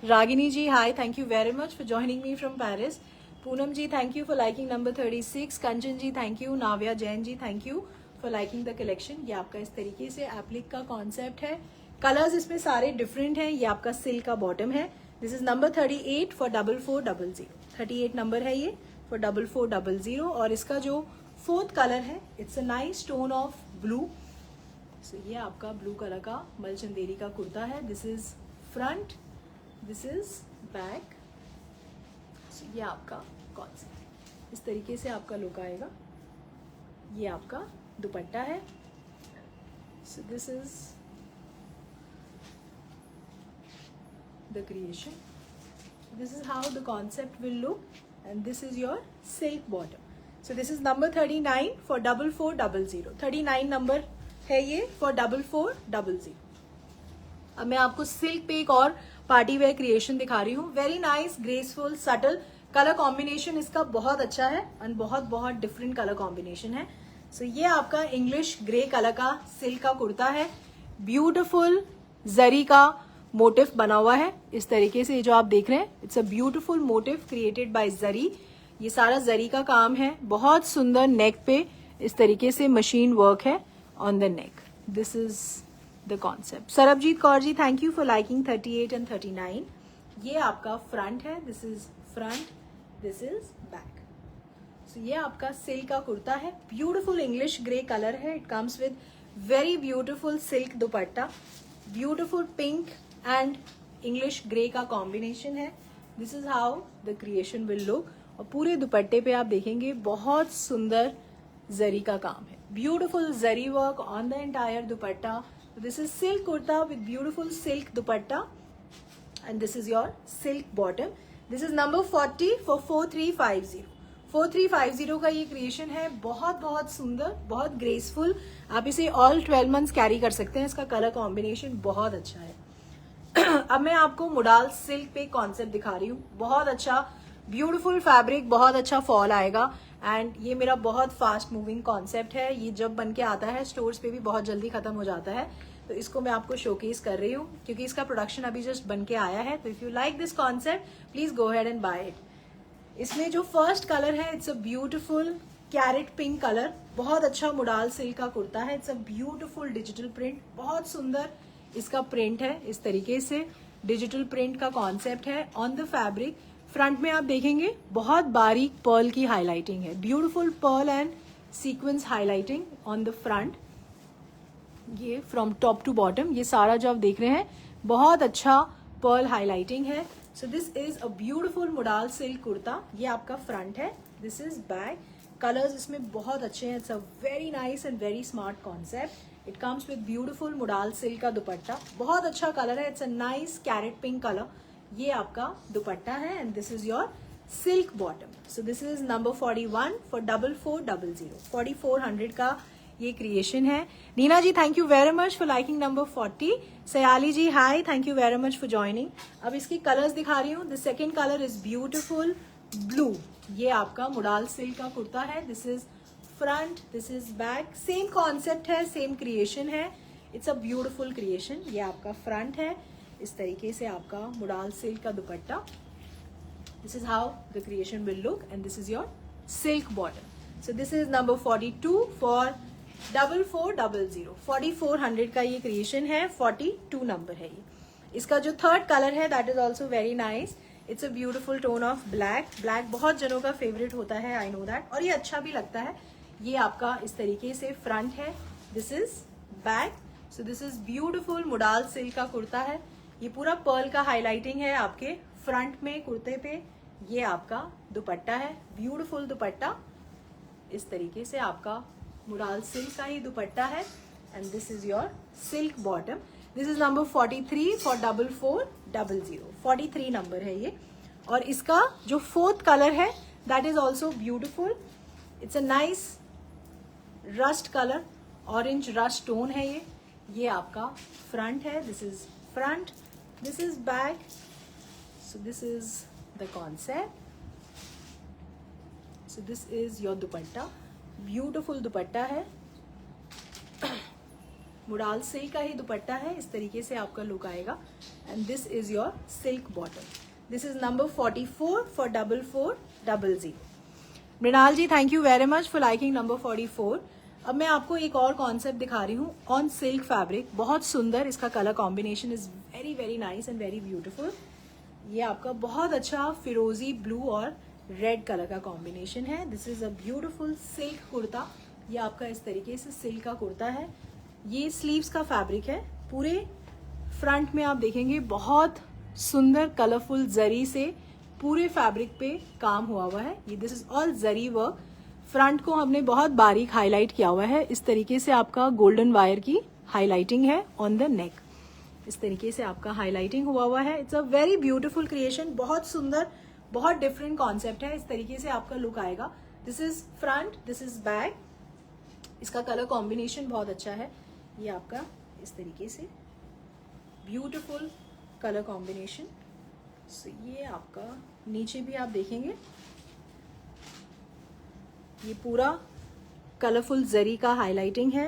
Ragini ji hi, thank you very much for joining me from Paris. Poonam ji thank you for liking number 36। Kanchan ji thank you. Navya Jain ji thank you for liking the collection. ये आपका इस तरीके से एप्लिक का कॉन्सेप्ट है। कलर्स इसमें सारे डिफरेंट हैं। ये आपका सिल्क का बॉटम है। This is number 38 for 4400, 38 number है ये फॉर 4400। और इसका जो फोर्थ कलर है, it's a nice tone of blue. So ये आपका ब्लू कलर का मलचंदेरी का कुर्ता है। This is front, this is back. ये आपका कॉन्सेप्ट, इस तरीके से आपका लुक आएगा। ये आपका दुपट्टा है। So this is the creation, this is how the concept will look and this is your silk bottom. So this is number 39 for 4400, 39 number है ये फॉर 4400। अब मैं आपको सिल्क पे एक और पार्टी वेयर क्रिएशन दिखा रही हूँ। Very nice graceful subtle colour combination इसका बहुत अच्छा है एंड बहुत बहुत डिफरेंट कलर कॉम्बिनेशन है। सो ये आपका इंग्लिश ग्रे कलर का सिल्क का कुर्ता है। ब्यूटिफुल जरी का मोटिव बना हुआ है इस तरीके से, जो आप देख रहे हैं। It's a beautiful motive created by zari. ये सारा जरी का काम है। बहुत सुंदर नेक पे इस तरीके से मशीन वर्क है on the neck. This is the concept. Sarabjeet Kaur ji thank you for liking 38 and 39। ये आपका फ्रंट है। This is front, this is back. So ये आपका सिल्क का कुर्ता है। ब्यूटिफुल इंग्लिश ग्रे कलर है। It comes with very beautiful silk dupatta, beautiful pink and English grey का combination है। This is how the creation will look. और पूरे दुपट्टे पे आप देखेंगे बहुत सुंदर जरी का काम है। Beautiful zari work on the entire dupatta. This is silk kurta with beautiful silk dupatta and this is your silk bottom. This is number 40 for 4350, 4350 का ये क्रिएशन है। बहुत बहुत सुंदर, बहुत ग्रेसफुल। आप इसे ऑल 12 मंथ्स कैरी कर सकते हैं। इसका कलर कॉम्बिनेशन बहुत अच्छा है। अब मैं आपको मुडाल सिल्क पे कॉन्सेप्ट दिखा रही हूँ। बहुत अच्छा ब्यूटीफुल फैब्रिक, बहुत अच्छा फॉल आएगा एंड ये मेरा बहुत फास्ट मूविंग कॉन्सेप्ट है। ये जब बन के आता है स्टोर्स पे भी बहुत जल्दी खत्म हो जाता है, तो इसको मैं आपको शोकेस कर रही हूँ क्योंकि इसका प्रोडक्शन अभी जस्ट बन के आया है। तो if you like this concept please go head and buy it. इसमें जो फर्स्ट कलर है, it's a beautiful carrot pink colour. बहुत अच्छा मुडाल सिल्क का कुर्ता है। It's a beautiful digital print, बहुत सुंदर इसका प्रिंट है। इस तरीके से डिजिटल प्रिंट का कॉन्सेप्ट है ऑन द फैब्रिक। फ्रंट में आप देखेंगे बहुत बारीक पर्ल की हाईलाइटिंग है। Beautiful pearl and sequence highlighting on the front. ये फ्रॉम टॉप टू बॉटम ये सारा जो आप देख रहे हैं बहुत अच्छा पर्ल हाईलाइटिंग है। So this is a beautiful modal silk kurta. ये आपका फ्रंट है। This is back. कलर्स इसमें बहुत अच्छे हैं। It's a very nice and very smart concept. It comes with beautiful modal silk का दुपट्टा, बहुत अच्छा कलर है, it's a nice carrot pink colour. ये आपका दुपट्टा है and this is your silk bottom. So this is number 41 for 4400, 4400 का ये creation है। Neena ji thank you very much for liking number 40। Sayali ji hi, thank you very much for joining. अब इसकी colours दिखा रही हूँ। The second colour is beautiful blue. ये आपका मुडाल सिल्क का कुर्ता है। This is front, this is back, same concept है, सेम क्रिएशन है। It's a beautiful creation. ये आपका फ्रंट है, इस तरीके से आपका मुडाल सिल्क का दुपट्टा। This is how the creation will look and this is your silk bottom. So this is number 42 for 4400, 4400 का ये क्रिएशन है। 42 नंबर है ये। इसका जो थर्ड कलर है that is also very nice. It's a beautiful tone of black. Black बहुत जनों का फेवरेट होता है, आई नो दैट, और ये अच्छा भी लगता है। ये आपका इस तरीके से फ्रंट है, this is back. So this is beautiful मुडाल silk का कुर्ता है। ये पूरा पर्ल का हाईलाइटिंग है आपके फ्रंट में कुर्ते पे। ये आपका दुपट्टा है, ब्यूटिफुल दुपट्टा, इस तरीके से आपका मुडाल सिल्क का ही दुपट्टा है and this is your silk bottom. This is number 43 for 4400, 43 number है ये। और इसका जो फोर्थ कलर है that is also beautiful. It's a nice rust colour, orange rust tone है ये। ये आपका फ्रंट है, this is front, this is back. So this is the concept. So this is your dupatta, beautiful दुपट्टा है, मुडाल silk का ही दुपट्टा है। इस तरीके से आपका लुक आएगा and this is your silk bottom. This is number 44 for 4400। Mrinal ji thank you very much for liking number 44। अब मैं आपको एक और कॉन्सेप्ट दिखा रही हूँ ऑन सिल्क फैब्रिक, बहुत सुंदर। इसका colour combination is very very nice and very beautiful. ये आपका बहुत अच्छा फिरोजी ब्लू और रेड कलर का कॉम्बिनेशन है। This is a beautiful silk kurta. ये आपका इस तरीके से सिल्क का कुर्ता है। ये स्लीव्स का फैब्रिक है। पूरे फ्रंट में आप देखेंगे बहुत सुंदर कलरफुल जरी से पूरे फैब्रिक पे काम हुआ है। ये this is all zari work. Front को हमने बहुत बारीक हाईलाइट किया हुआ है। इस तरीके से आपका गोल्डन वायर की हाईलाइटिंग है ऑन द नेक। इस तरीके से आपका हाईलाइटिंग हुआ है। It's a very beautiful creation, बहुत सुंदर, बहुत डिफरेंट कॉन्सेप्ट है। इस तरीके से आपका लुक आएगा। This is front, this is back. इसका कलर कॉम्बिनेशन बहुत अच्छा है। ये आपका इस तरीके से ब्यूटिफुल कलर कॉम्बिनेशन। सो ये आपका नीचे भी आप देखेंगे ये पूरा कलरफुल जरी का हाईलाइटिंग है।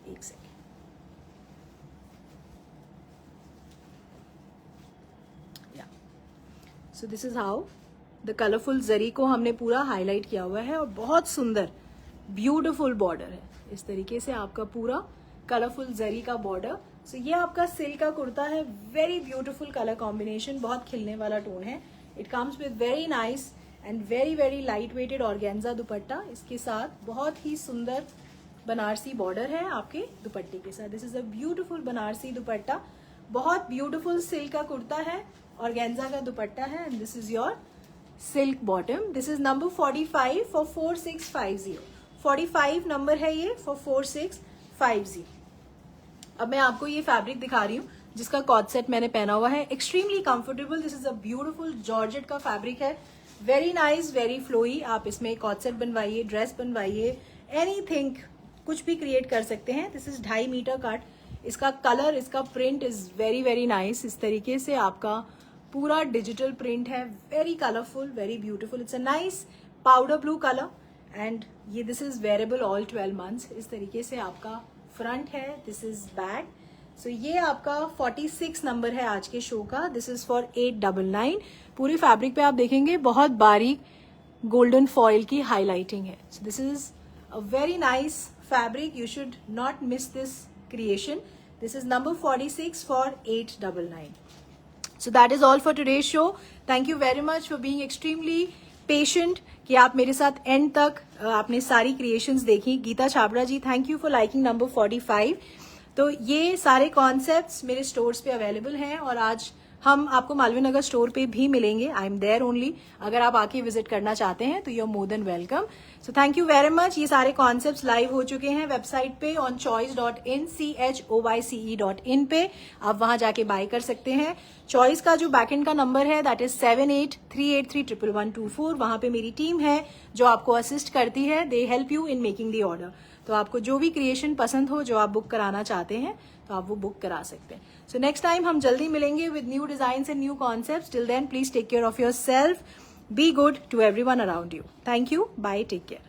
एक second, so this is how the colourful zari को हमने पूरा हाईलाइट किया हुआ है और बहुत सुंदर ब्यूटिफुल बॉर्डर है। इस तरीके से आपका पूरा कलरफुल जरी का बॉर्डर। सो ये आपका सिल्क का कुर्ता है। वेरी ब्यूटिफुल कलर कॉम्बिनेशन, बहुत खिलने वाला टोन है। It comes with very nice and very very light weighted organza dupatta. इसके साथ बहुत ही सुंदर बनारसी बॉर्डर है आपके दुपट्टे के साथ। This is a beautiful Banarasi दुपट्टा, बहुत ब्यूटिफुल सिल्क का कुर्ता है, ऑर्गेन्जा का दुपट्टा है and this is your silk bottom. This is number 45 for 4650, 45 number है ये फॉर 4650। अब मैं आपको ये फैब्रिक दिखा रही हूँ जिसका कॉट सेट मैंने पहना हुआ है। Extremely comfortable, this is a beautiful georgette का फैब्रिक है। Very nice, very flowy. आप इसमें कॉट सेट बनवाइए, ड्रेस बनवाइए, एनीथिंग, कुछ भी क्रिएट कर सकते हैं। This is 2.5 metre cut. इसका कलर, इसका print is very very nice. इस तरीके से आपका पूरा डिजिटल प्रिंट है, very colourful, very beautiful. It's a nice powder blue colour and ये this is wearable all 12 months. इस तरीके से आपका फ्रंट है, दिस इज बैक। सो ये आपका 46 नंबर है आज के शो का। This is for 899। पूरे फैब्रिक पे आप देखेंगे बहुत बारीक गोल्डन फॉयल की हाईलाइटिंग है। So this is a very nice fabric, you should not miss this creation. This is number 46 for 899। So that is all for today's show. Thank you very much for being extremely patient कि आप मेरे साथ and तक आपने सारी creations देखी। Geeta Chhabra ji thank you for liking number 45। तो ये सारे कॉन्सेप्ट्स मेरे स्टोर्स पे अवेलेबल हैं और आज हम आपको मालवीय नगर स्टोर पे भी मिलेंगे. I am there only. अगर आप आके विजिट करना चाहते हैं तो you are more than welcome. So thank you very much. ये सारे कॉन्सेप्ट्स लाइव हो चुके हैं वेबसाइट पे on choice.in choice.in पे. आप वहां जाके बाय कर सकते हैं. चॉइस का जो बैकएंड का नंबर है दैट इज 7838311124. वहां पे मेरी टीम है जो आपको असिस्ट करती है. They help you in making the order. तो आपको जो भी क्रिएशन पसंद हो, जो आप बुक कराना चाहते हैं, तो आप वो बुक करा सकते हैं. सो नेक्स्ट टाइम हम जल्दी मिलेंगे with new designs and new concepts. Till then please take care of yourself. Be good to everyone around you. Thank you. Bye. Take care.